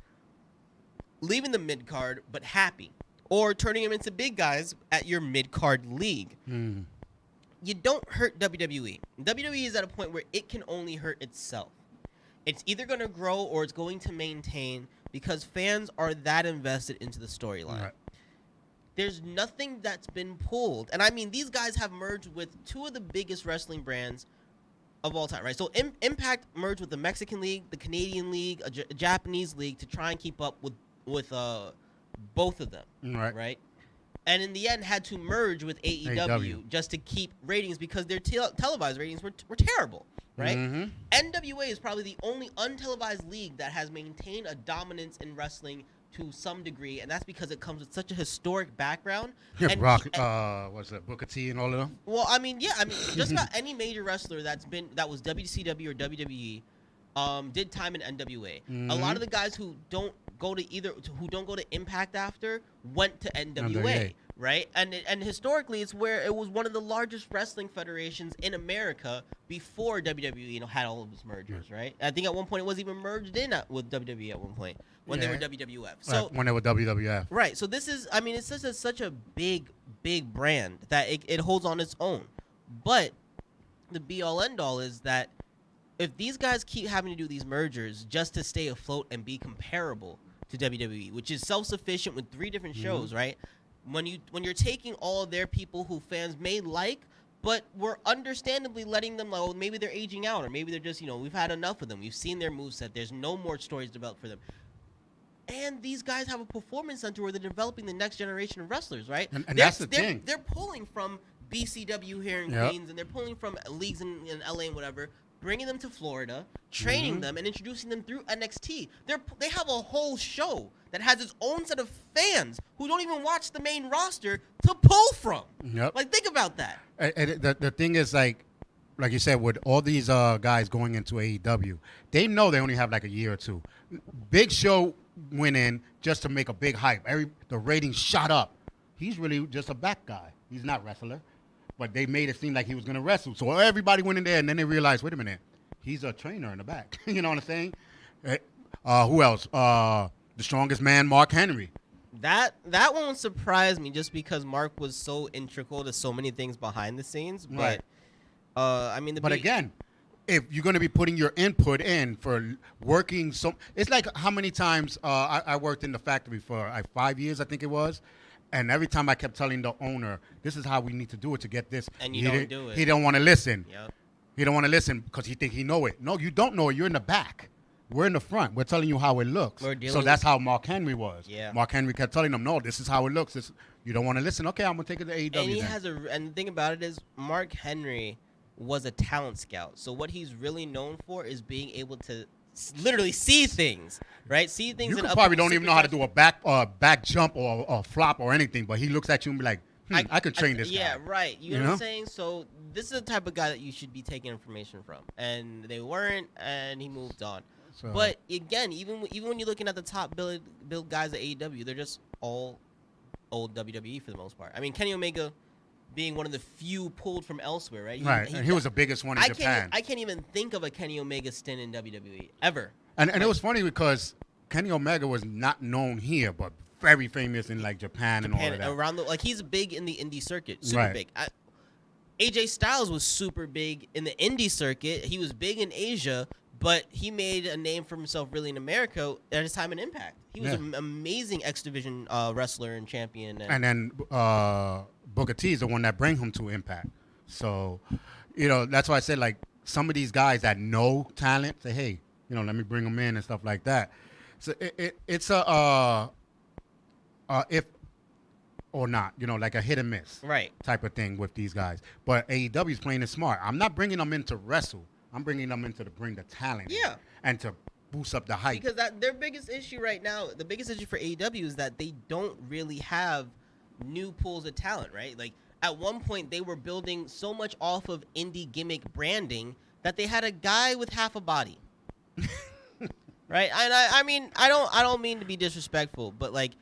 leaving the mid-card but happy, or turning them into big guys at your mid-card league. You don't hurt WWE. WWE is at a point where it can only hurt itself. It's either going to grow or it's going to maintain because fans are that invested into the storyline. Right. There's nothing that's been pulled. And I mean, these guys have merged with two of the biggest wrestling brands of all time, right? So Impact merged with the Mexican League, the Canadian League, a Japanese league to try and keep up with both of them, right? And in the end, had to merge with AEW just to keep ratings because their televised ratings were terrible, right? NWA is probably the only untelevised league that has maintained a dominance in wrestling to some degree, and that's because it comes with such a historic background. Yeah, what's that, Booker T and all of them? Well, I mean, just about any major wrestler that was WCW or WWE did time in NWA. A lot of the guys who don't go to Impact after went to NWA. Right, and historically, it's where it was one of the largest wrestling federations in America before WWE, had all of its mergers. Right, I think at one point it was even merged in with WWE at one point when they were WWF. So when they were WWF. Right, so this is, I mean, it's just such a big brand that it holds on its own. But the be all end all is that if these guys keep having to do these mergers just to stay afloat and be comparable to WWE, which is self-sufficient with 3 different shows, right? When you're taking all of their people who fans may like, but we're understandably letting them know maybe they're aging out or maybe they're just, we've had enough of them. We've seen their moveset. There's no more stories developed for them. And these guys have a performance center where they're developing the next generation of wrestlers, right? And that's the thing. They're pulling from BCW here in Queens, and they're pulling from leagues in LA and whatever, bringing them to Florida, training them, and introducing them through NXT. They have a whole show that has its own set of fans who don't even watch the main roster to pull from. Like, think about that. And the thing is, like you said, with all these guys going into AEW, they know they only have like a year or two. Big Show went in just to make a big hype. The ratings shot up. He's really just a back guy. He's not a wrestler. But they made it seem like he was going to wrestle. So everybody went in there, and then they realized, wait a minute, he's a trainer in the back. You know what I'm saying? Who else? The strongest man, Mark Henry. That won't surprise me just because Mark was so integral to so many things behind the scenes. But, I mean... But again, if you're going to be putting your input in for working... It's like how many times I worked in the factory for 5 years, I think it was. And every time I kept telling the owner, this is how we need to do it to get this. And you don't do it. He don't want to listen. Yep. He don't want to listen because he think he know it. No, you don't know it.'re in the back. We're in the front. We're telling you how it looks. So that's how Mark Henry was. Yeah. Mark Henry kept telling them, no, this is how it looks. You don't want to listen? Okay, I'm going to take it to AEW. And the thing about it is Mark Henry was a talent scout. So what he's really known for is being able to literally see things, right? See things. You probably don't even know how to do a back jump or a flop or anything, but he looks at you and be like, I could train this guy. Yeah, right. You know what I'm saying? So this is the type of guy that you should be taking information from. And they weren't, and he moved on. So. But again, even when you're looking at the top build guys at AEW, they're just all old WWE for the most part. I mean, Kenny Omega being one of the few pulled from elsewhere, right? Right. And he was the biggest one in Japan. I can't even think of a Kenny Omega stint in WWE ever. And it was funny because Kenny Omega was not known here, but very famous in like Japan and all of that. Around like he's big in the indie circuit, super big. AJ Styles was super big in the indie circuit. He was big in Asia, but he made a name for himself really in America at his time in Impact. He was an amazing X Division wrestler and champion. And then Booker T is the one that bring him to Impact. So, that's why I said like some of these guys that know talent say, hey, let me bring them in and stuff like that. So it's a if or not, like a hit and miss type of thing with these guys. But AEW is playing it smart. I'm not bringing them in to wrestle. I'm bringing them in to bring the talent in and to boost up the hype. Because their biggest issue right now, the biggest issue for AEW is that they don't really have new pools of talent, right? Like at one point they were building so much off of indie gimmick branding that they had a guy with half a body. Right? And I mean, I don't mean to be disrespectful, but like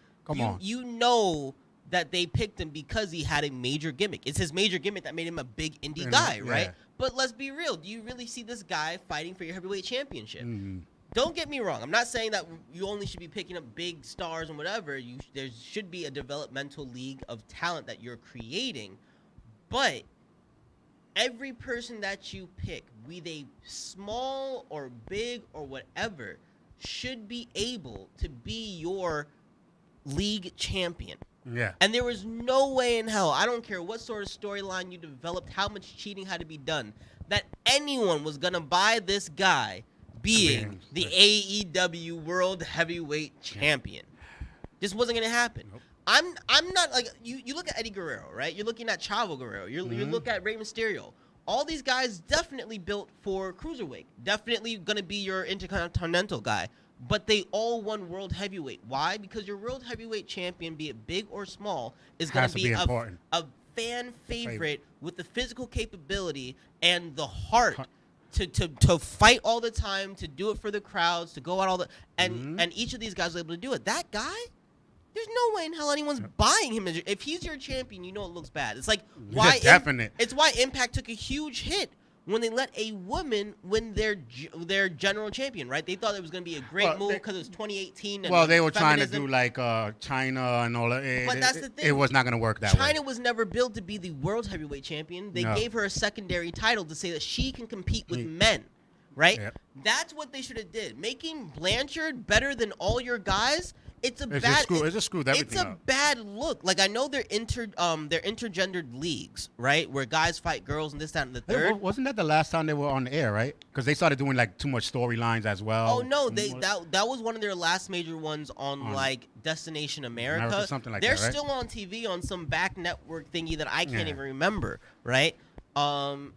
you know that they picked him because he had a major gimmick. It's his major gimmick that made him a big indie guy, right? But let's be real. Do you really see this guy fighting for your heavyweight championship? Mm-hmm. Don't get me wrong. I'm not saying that you only should be picking up big stars and whatever. There should be a developmental league of talent that you're creating. But every person that you pick, be they small or big or whatever, should be able to be your league champion. Yeah. And there was no way in hell, I don't care what sort of storyline you developed, how much cheating had to be done, that anyone was going to buy this guy being the AEW World Heavyweight Champion. This wasn't going to happen. Nope. I'm not like you look at Eddie Guerrero, right? You're looking at Chavo Guerrero. You look at Rey Mysterio. All these guys definitely built for cruiserweight. Definitely going to be your intercontinental guy. But they all won World Heavyweight. Why? Because your World Heavyweight champion, be it big or small, is going to be a fan favorite with the physical capability and the heart to fight all the time, to do it for the crowds, to go out all the and each of these guys was able to do it. That guy, there's no way in hell anyone's buying him. If he's your champion, you know it looks bad. It's like why it's why Impact took a huge hit when they let a woman win their general champion, right? They thought it was going to be a great move because it was 2018. And they were trying to do like China and all that. But that's the thing. It was not going to work that way. China was never built to be the world heavyweight champion. They gave her a secondary title to say that she can compete with men, right? Yep. That's what they should have did. Making Blanchard better than all your guys. It's a bad look. Like I know they're intergendered leagues, right? Where guys fight girls and this, that, and the third. Wasn't that the last time they were on the air, right? Because they started doing like too much storylines as well. Oh no, that was one of their last major ones on like Destination America. Something like they're that, right? still on TV on some back network thingy that I can't even remember, right? And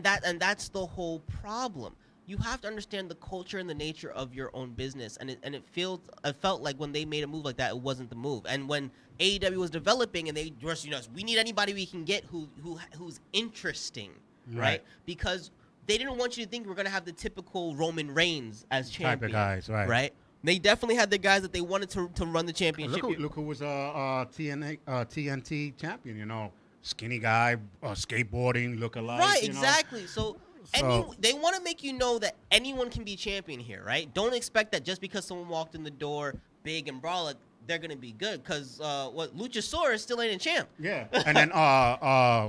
that's the whole problem. You have to understand the culture and the nature of your own business, and it felt like when they made a move like that, it wasn't the move. And when AEW was developing, and they just we need anybody we can get who's interesting, right? Because they didn't want you to think we're gonna have the typical Roman Reigns as champion, type of guys, right? They definitely had the guys that they wanted to run the championship. Look who was TNT champion, skinny guy, skateboarding, look-alike. Right, exactly. So they want to make you know that anyone can be champion here, right? Don't expect that just because someone walked in the door big and brolic, they're going to be good. Because Luchasaurus still ain't a champ. Yeah. And then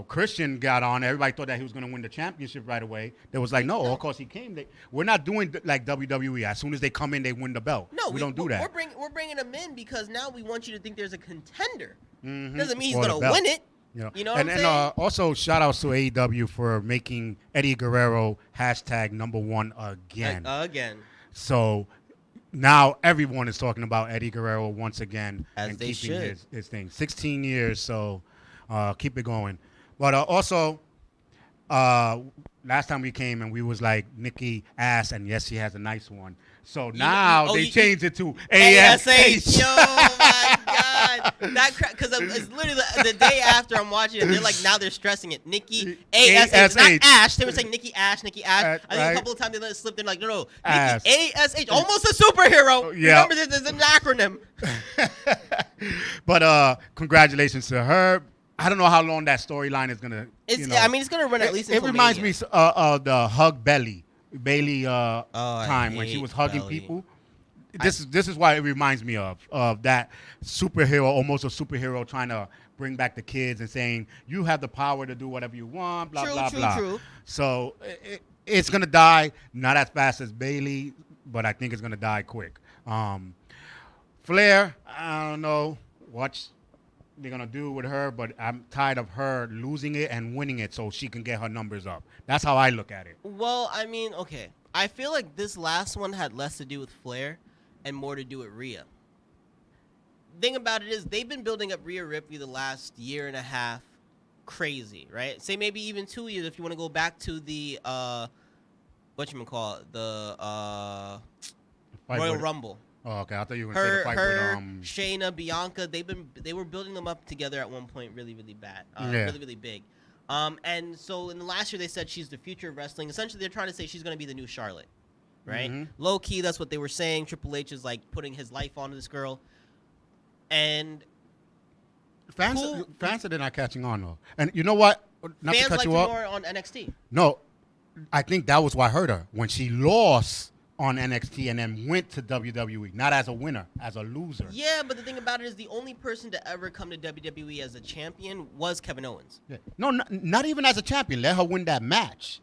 Christian got on. Everybody thought that he was going to win the championship right away. They was like, no, of course he came. We're not doing like WWE. As soon as they come in, they win the belt. No, we don't do that. We're bringing him in because now we want you to think there's a contender. Mm-hmm. Doesn't mean he's going to win it. You know what I'm saying? And also, shout outs to AEW for making Eddie Guerrero #1 again. Again. So now everyone is talking about Eddie Guerrero once again. As they keeping his thing. 16 years, so keep it going. But also, last time we came and we was like Nikki Ass, and yes, she has a nice one. So now they changed it to ASH. Yo, my God. Because it's literally the day after I'm watching it, they're like, now they're stressing it. Nikki ASH. Not Ash. They were saying Nikki Ash. I think a couple of times they let it slip. They're like, no. Nikki ASH. Almost a superhero. Yeah. Remember, there's an acronym. But congratulations to her. I don't know how long that storyline is gonna. I mean, it's gonna run at least. It Until reminds Mania. me of the hug Bailey I time when she hate was hugging Belly. people. This is why it reminds me of that superhero, almost a superhero trying to bring back the kids and saying you have the power to do whatever you want, blah True, blah true, blah. true. So it's gonna die not as fast as Bailey, but I think it's gonna die quick. Flair, I don't know what they're gonna do with her, but I'm tired of her losing it and winning it so she can get her numbers up. That's how I look at it. Well, I mean, okay. I feel like this last one had less to do with Flair and more to do with Rhea. Thing about it is they've been building up Rhea Ripley the last year and a half, crazy, right? Say maybe even 2 years if you want to go back to the whatchamacallit, the Fight Royal with- Rumble. Oh, okay. I thought you were gonna say the fight Her, with Shayna, Bianca, they were building them up together at one point, really, really bad, Yeah. really, really big. And so in the last year they said she's the future of wrestling. Essentially, they're trying to say she's going to be the new Charlotte, right? Mhm. Low key, that's what they were saying. Triple H is like putting his life onto this girl, and fans. Who- Fans are not catching on though, and you know what? Not fans to cut liked you her up. more on NXT. No, I think that was what hurt her when she lost on NXT and then went to WWE, not as a winner, as a loser. Yeah, but the thing about it is the only person to ever come to WWE as a champion was Kevin Owens. Yeah. No, not even as a champion. Let her win that match,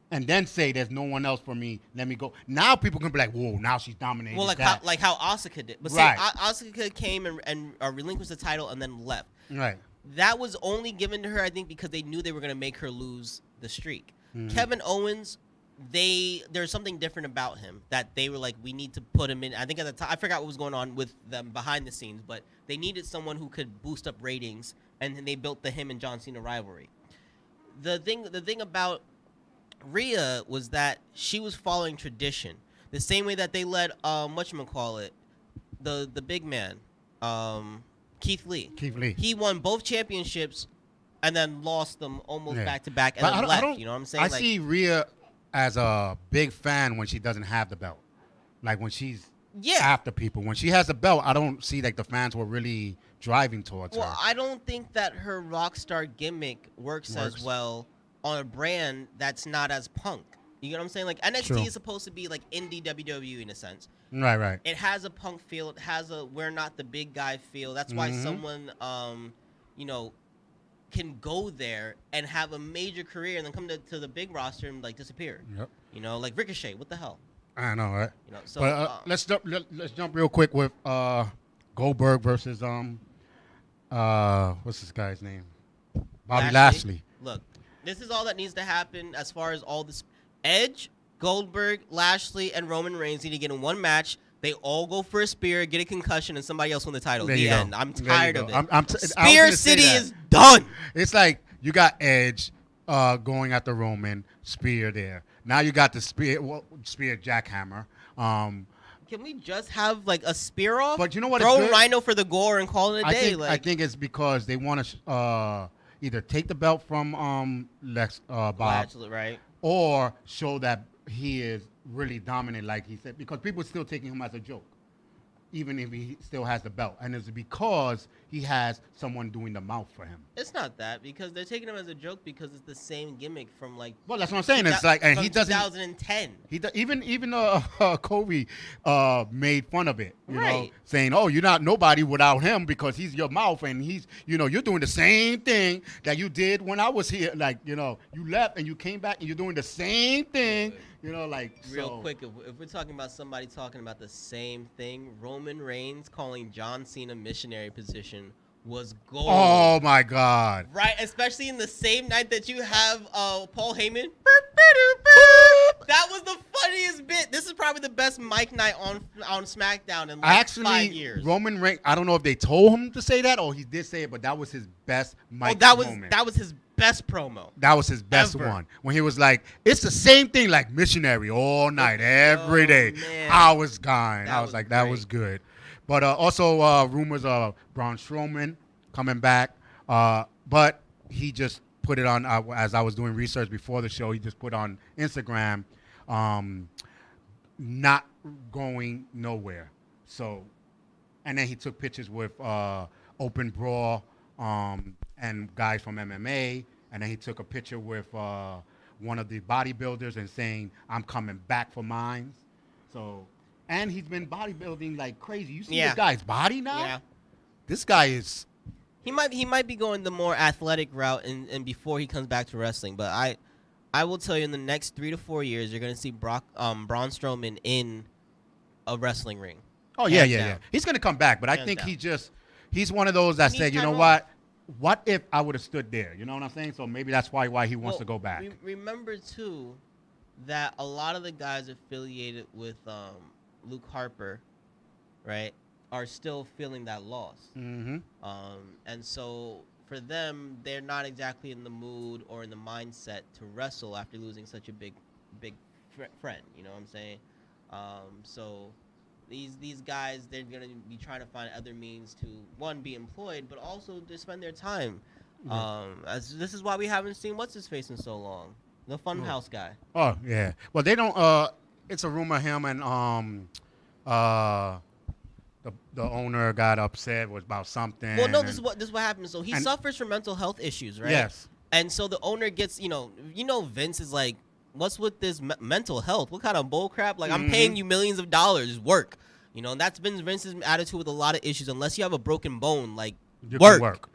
and then say there's no one else for me. Let me go. Now people can be like, whoa, now she's dominating. Well, like how Asuka did. But Right. say Asuka came and relinquished the title and then left. Right. That was only given to her, I think, because they knew they were going to make her lose the streak. Kevin Owens, there's something different about him that they were like, we need to put him in. I think at the time, I forgot what was going on with them behind the scenes, but they needed someone who could boost up ratings, and then they built the him and John Cena rivalry. The thing about Rhea was that she was following tradition, the same way that they let whatchamacallit, the big man, Keith Lee. Keith Lee. He won both championships and then lost them almost Yeah. back to back and But then I don't- left. You know what I'm saying? I Like, see Rhea as a big fan when she doesn't have the belt. Like when she's yeah. after people. When she has the belt, I don't see like the fans were really driving towards Well, her. I don't think that her rock star gimmick works as well on a brand that's not as punk. You know what I'm saying? Like NXT True. is supposed to be like indie WWE in a sense. Right. It has a punk feel. It has a we're not the big guy feel. That's why Mhm. someone, can go there and have a major career and then come to the big roster and like disappear. Yep. You know, like Ricochet. What the hell? I know, right? You know. So But let's jump real quick with Goldberg versus what's this guy's name? Bobby Lashley. Look, this is all that needs to happen as far as all this. Edge, Goldberg, Lashley, and Roman Reigns need to get in one match. They all go for a spear, get a concussion, and somebody else win the title. There The you go. end. I'm There you tired go. of it. I was Spear gonna say City that. is done. It's like you got Edge going at the Roman spear there. Now you got the spear jackhammer. Can we just have like a spear off? But you know what? Throw It's good? Rhino for the gore and call it a day. I think it's because they want to either take the belt from Bob Lashley, right? or show that he is really dominant, like he said, because people are still taking him as a joke, even if he still has the belt. And it's because he has someone doing the mouth for him. It's not that because they're taking him as a joke because it's the same gimmick from like. Well, that's what I'm saying. It's like, and from he doesn't. 2010. Even Kobe made fun of it, you know, Right. saying, "Oh, you're not nobody without him because he's your mouth and he's, you're doing the same thing that you did when I was here. Like, you left and you came back and you're doing the same thing, like Real so- quick, if we're talking about somebody talking about the same thing, Roman Reigns calling John Cena missionary position was gold. Oh my God! Right, especially in the same night that you have Paul Heyman. That was the funniest bit. This is probably the best mic night on SmackDown in like 5 years. Roman Reigns. I don't know if they told him to say that or he did say it, but that was his best mic moment. that was his best promo. That was his best Ever. one. When he was like, it's the same thing like missionary all night, every day. Man. I was gone. That I was was like, that great. was good. But also rumors of Braun Strowman coming back. But he just put it on, as I was doing research before the show, he just put on Instagram, not going nowhere. So, and then he took pictures with Open Brawl and guys from MMA, and then he took a picture with one of the bodybuilders and saying, "I'm coming back for mine." So, and he's been bodybuilding like crazy. You see Yeah. this guy's body now? Yeah. This guy is. He might be going the more athletic route and before he comes back to wrestling. But I will tell you, in the next 3 to 4 years, you're gonna see Braun Strowman in a wrestling ring. Oh yeah, Hands yeah, down. yeah. He's gonna come back, but I Hands think down. he's one of those that He said, needs you know time what? What if I would have stood there? You know what I'm saying? So maybe that's why he wants Well, to go back. Remember too that a lot of the guys affiliated with Luke Harper, right, are still feeling that loss. Mm-hmm. And so for them, they're not exactly in the mood or in the mindset to wrestle after losing such a big friend. You know what I'm saying? So these guys, they're gonna be trying to find other means to, one, be employed, but also to spend their time. As this is why we haven't seen what's his face in so long, the Funhouse guy. Oh yeah. Well, they don't. It's a rumor him and the owner got upset was about something. Well, no, this is what happened. So he and- suffers from mental health issues, right? Yes. And so the owner gets, Vince is like, what's with this mental health? What kind of bull crap? Like, I'm paying you millions of dollars, work. And that's been Vince's attitude with a lot of issues. Unless you have a broken bone, like, You can work.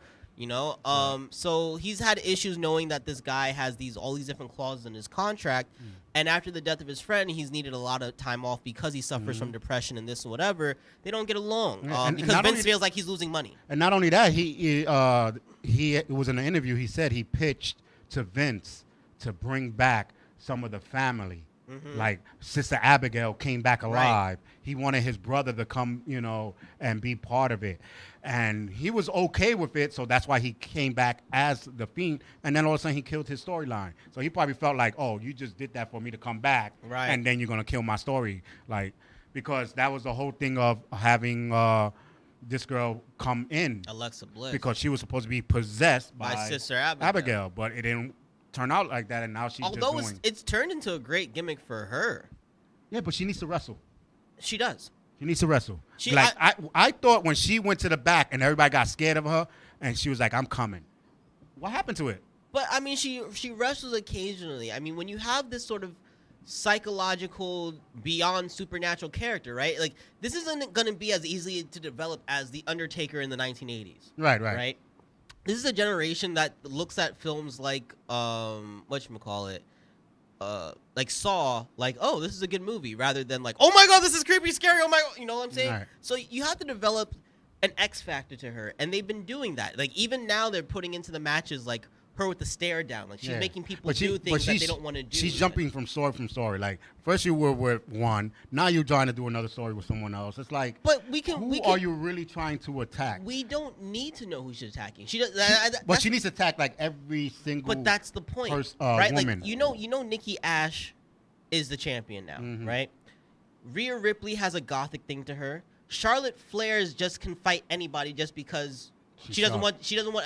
So he's had issues knowing that this guy has all these different clauses in his contract. And after the death of his friend, he's needed a lot of time off because he suffers from depression and this and whatever. They don't get along And because not Vince only- feels like he's losing money. And not only that, he it was in an interview. He said he pitched to Vince to bring back some of the family. Like Sister Abigail came back alive. He wanted his brother to come, and be part of it. And he was okay with it, so that's why he came back as the Fiend. And then all of a sudden he killed his storyline. So he probably felt like, oh, you just did that for me to come back. Right. And then you're going to kill my story. Like, because that was the whole thing of having this girl come in. Alexa Bliss. Because she was supposed to be possessed By by Sister Abigail. But it didn't turn out like that, and now she's Although just doing. it's turned into a great gimmick for her. Yeah, but she needs to wrestle. She does. She needs to wrestle. She- Like I thought when she went to the back and everybody got scared of her, and she was like, "I'm coming." What happened to it? But I mean, she wrestles occasionally. I mean, when you have this sort of psychological, beyond supernatural character, right? Like, this isn't going to be as easy to develop as The Undertaker in the 1980s. Right. This is a generation that looks at films like whatchamacallit, like Saw, like, oh, this is a good movie, rather than like, oh my god, this is creepy, scary, oh my god, you know what I'm saying? Right. So you have to develop an X factor to her, and they've been doing that. Like, even now they're putting into the matches like her with the stare down, like she's making people do things that they don't want to do. She's jumping from story. Like first you were with one, now you're trying to do another story with someone else. It's like, But who are you really trying to attack? We don't need to know who she's attacking. She does. But she needs to attack like every single. But that's the point, right? Woman. Like, Nikki Ash is the champion now, right? Rhea Ripley has a gothic thing to her. Charlotte Flair just can fight anybody just because she doesn't want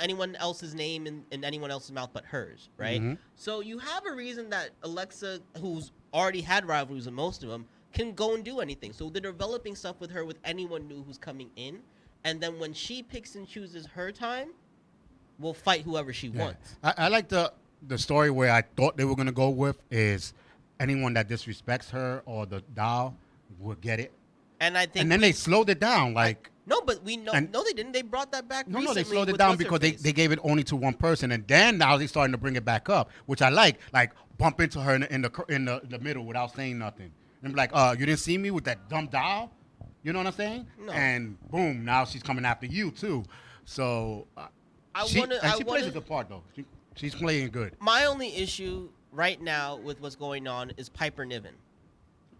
anyone else's name in anyone else's mouth but hers, right? So you have a reason that Alexa, who's already had rivalries with most of them, can go and do anything. So they're developing stuff with her with anyone new who's coming in, and then when she picks and chooses her time, will fight whoever she wants. I like the story where I thought they were gonna go with is anyone that disrespects her or the doll will get it. And I think, And then they slowed it down, like. no, but we know. And- No, they didn't. They brought that back. No, they recently slowed it with down what's her because face. they gave it only to one person, and then now they're starting to bring it back up, which I like bump into her in the middle without saying nothing, and be like, you didn't see me with that dumb doll, you know what I'm saying? No. And boom, now she's coming after you too. So she plays a good part though. She's playing good. My only issue right now with what's going on is Piper Niven.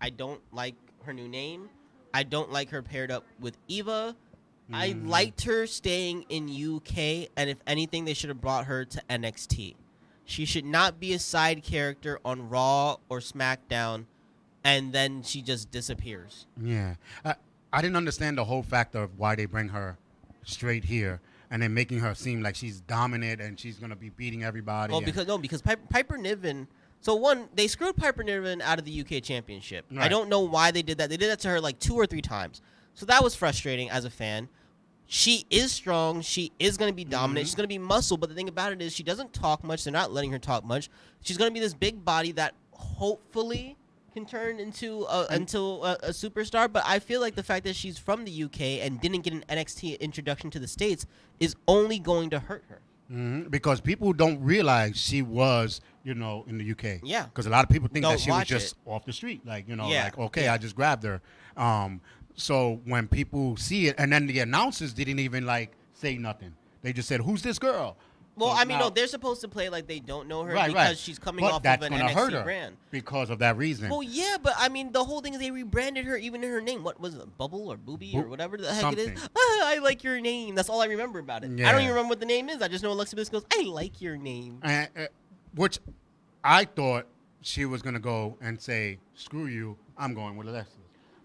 I don't like her new name. I don't like her paired up with Eva. I liked her staying in UK, and if anything, they should have brought her to NXT. She should not be a side character on Raw or SmackDown, and then she just disappears. Yeah, I didn't understand the whole factor of why they bring her straight here and then making her seem like she's dominant and she's gonna be beating everybody. Well, because Piper Niven. So one, they screwed Piper Niven out of the UK Championship. Right. I don't know why they did that. They did that to her like 2 or 3 times. So that was frustrating as a fan. she is strong. She is going to be dominant. Mhm. She's going to be muscle. But the thing about it is she doesn't talk much. They're not letting her talk much. She's going to be this big body that hopefully can turn into a superstar. But I feel like the fact that she's from the UK and didn't get an NXT introduction to the States is only going to hurt her. Because people don't realize she was, in the UK. Yeah. Because a lot of people think Don't that she was watch just it. off the street. Like, Yeah. like, okay, Yeah. I just grabbed her. So when people see it, and then the announcers didn't even, like, say nothing. They just said, who's this girl? Well, So I mean, now- no, they're supposed to play like they don't know her Right, because right. she's coming But off that's of an gonna hurt NXT her brand. because of that reason. Well, yeah, but I mean, the whole thing is they rebranded her even in her name. What was it, Bubble or Booby or whatever the heck it is? something. I like your name. That's all I remember about it. I Yeah. don't even remember what the name is. I just know Alexa Bliss goes, I like your name. Which I thought she was going to go and say, screw you, I'm going with Alexa.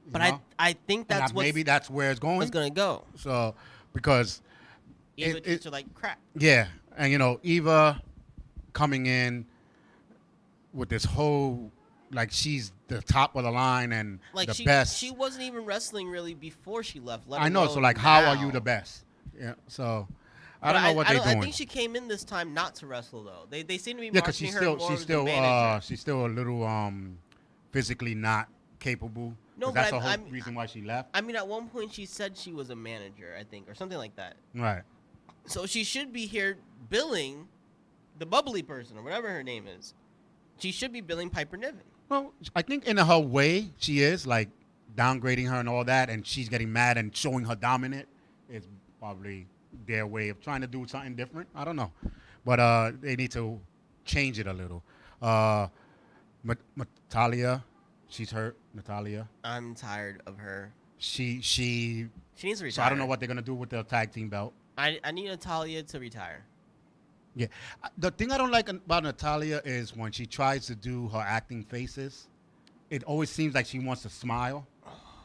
You But know? I think And that's maybe that's where it's going. what's going to go. So, because, Eva treats her like crap. yeah, and Eva coming in with this whole, like, she's the top of the line and Like the she best. she wasn't even wrestling really before she left. Let I know, so alone like, how are now. you the best? Yeah, so I But don't know what they're doing. I think she came in this time not to wrestle though. They seem to be Yeah, because marketing her more she's as still a manager. she's still a little physically not capable. No, 'Cause but that's the whole I'm- reason why she left. I mean, at one point she said she was a manager, I think, or something like that. Right. So she should be here billing the bubbly person or whatever her name is. She should be billing Piper Niven. Well, I think in her way she is like downgrading her and all that, and she's getting mad and showing her dominant is probably their way of trying to do something different. I don't know, but they need to change it a little. Natalia, she's hurt. Natalia, I'm tired of her. she. She needs to retire. So I don't know what they're gonna do with the tag team belt. I need Natalia to retire. Yeah, the thing I don't like about Natalia is when she tries to do her acting faces, it always seems like she wants to smile,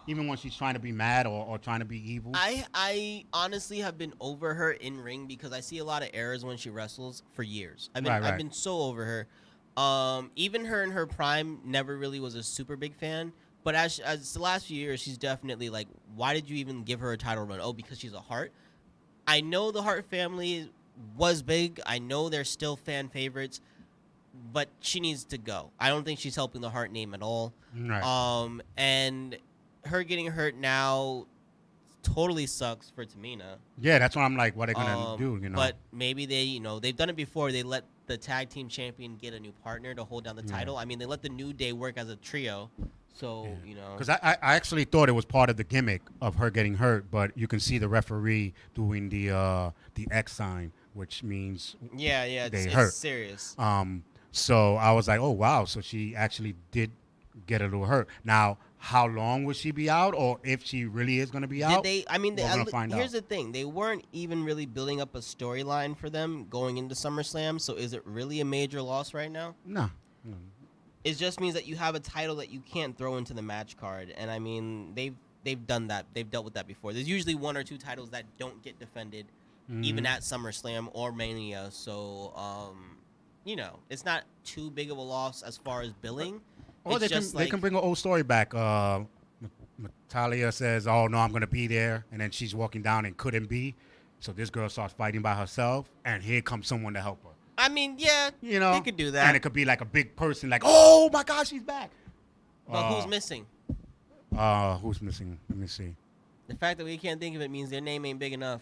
even when she's trying to be mad or trying to be evil. I honestly have been over her in ring because I see a lot of errors when she wrestles for years. I've Right. been so over her. Even her in her prime never really was a super big fan. But as the last few years, she's definitely like, why did you even give her a title run? Oh, because she's a Hart. I know the Hart family was big. I know they're still fan favorites, but she needs to go. I don't think she's helping the Hart name at all. Right. And her getting hurt now totally sucks for Tamina. Yeah, that's what I'm like. What are they gonna do? But maybe they've done it before. They let the tag team champion get a new partner to hold down the title. I mean, they let the New Day work as a trio. So because I actually thought it was part of the gimmick of her getting hurt, but you can see the referee doing the X sign, which means yeah, they it's hurt. serious. So I was like, oh wow, so she actually did get a little hurt. Now, how long will she be out, or if she really is going to be out? Did they? I mean, we're gonna find here's out. the thing: they weren't even really building up a storyline for them going into SummerSlam. So is it really a major loss right now? No. It just means that you have a title that you can't throw into the match card, and I mean they've done that. They've dealt with that before. There's usually one or two titles that don't get defended, even at SummerSlam or Mania. So it's not too big of a loss as far as billing. Or It's they can bring an old story back. Natalia says, "Oh no, I'm gonna be there," and then she's walking down and couldn't be. So this girl starts fighting by herself, and here comes someone to help her. I mean, yeah, they could do that. And it could be like a big person, like, "Oh my gosh, she's back." But who's missing? Who's missing? Let me see. The fact that we can't think of it means their name ain't big enough.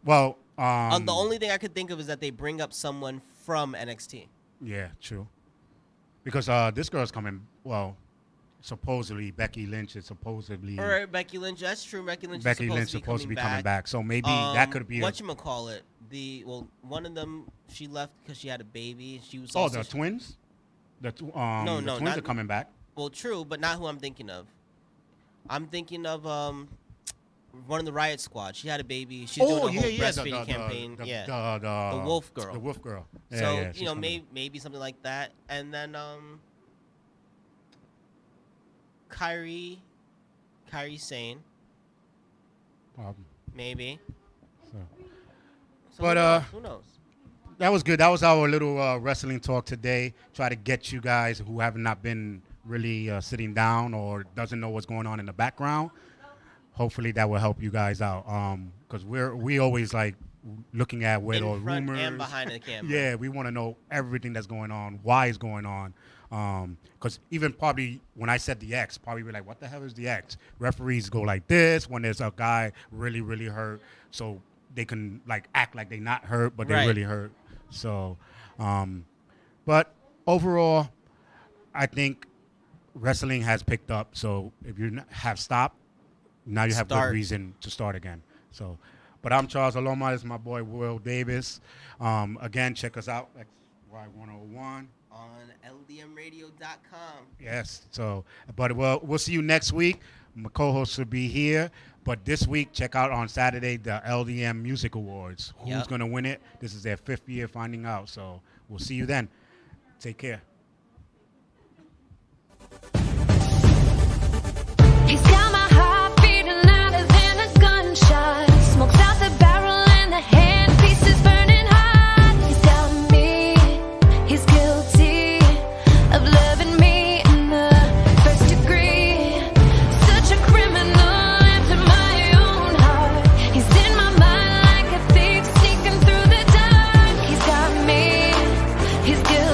Well, The only thing I could think of is that they bring up someone from NXT. yeah, true. Because this girl's coming. Well, supposedly Becky Lynch is supposedly All right, Becky Lynch. That's true. Becky Lynch Becky is Lynch supposed to be coming back. So maybe that could be. Whatchamacallit? One of them she left because she had a baby. She was Oh, also the twins. The No, the no, twins not- are coming back. well, true, but not who I'm thinking of. I'm thinking of one of the Riot Squad. She had a baby. She's doing a whole breastfeeding campaign. The Wolf Girl. The Wolf Girl. Yeah, So yeah, she's coming. maybe something like that, and then Kyrie Sane, maybe. So. So But, who knows? That was good. That was our little wrestling talk today. Try to get you guys who have not been really sitting down or doesn't know what's going on in the background. Hopefully that will help you guys out. because we always like looking at where In those front rumors and behind the camera. Yeah, we want to know everything that's going on, why it's going on. Because even probably when I said the X, probably be like, what the hell is the X? Referees go like this when there's a guy really, really hurt, so they can like act like they not hurt, but they Right. really hurt. So, but overall, I think wrestling has picked up. So if you have stopped, now you have good Start. reason to start again. So, but I'm Charles Aloma. This is my boy Will Davis. Again, check us out at Y101 On LDMradio.com. Yes. So, but we'll see you next week. My co-host will be here. But this week, check out on Saturday the LDM Music Awards. Who's Yep. gonna win it? This is their 5th year finding out. So we'll see you then. Take care.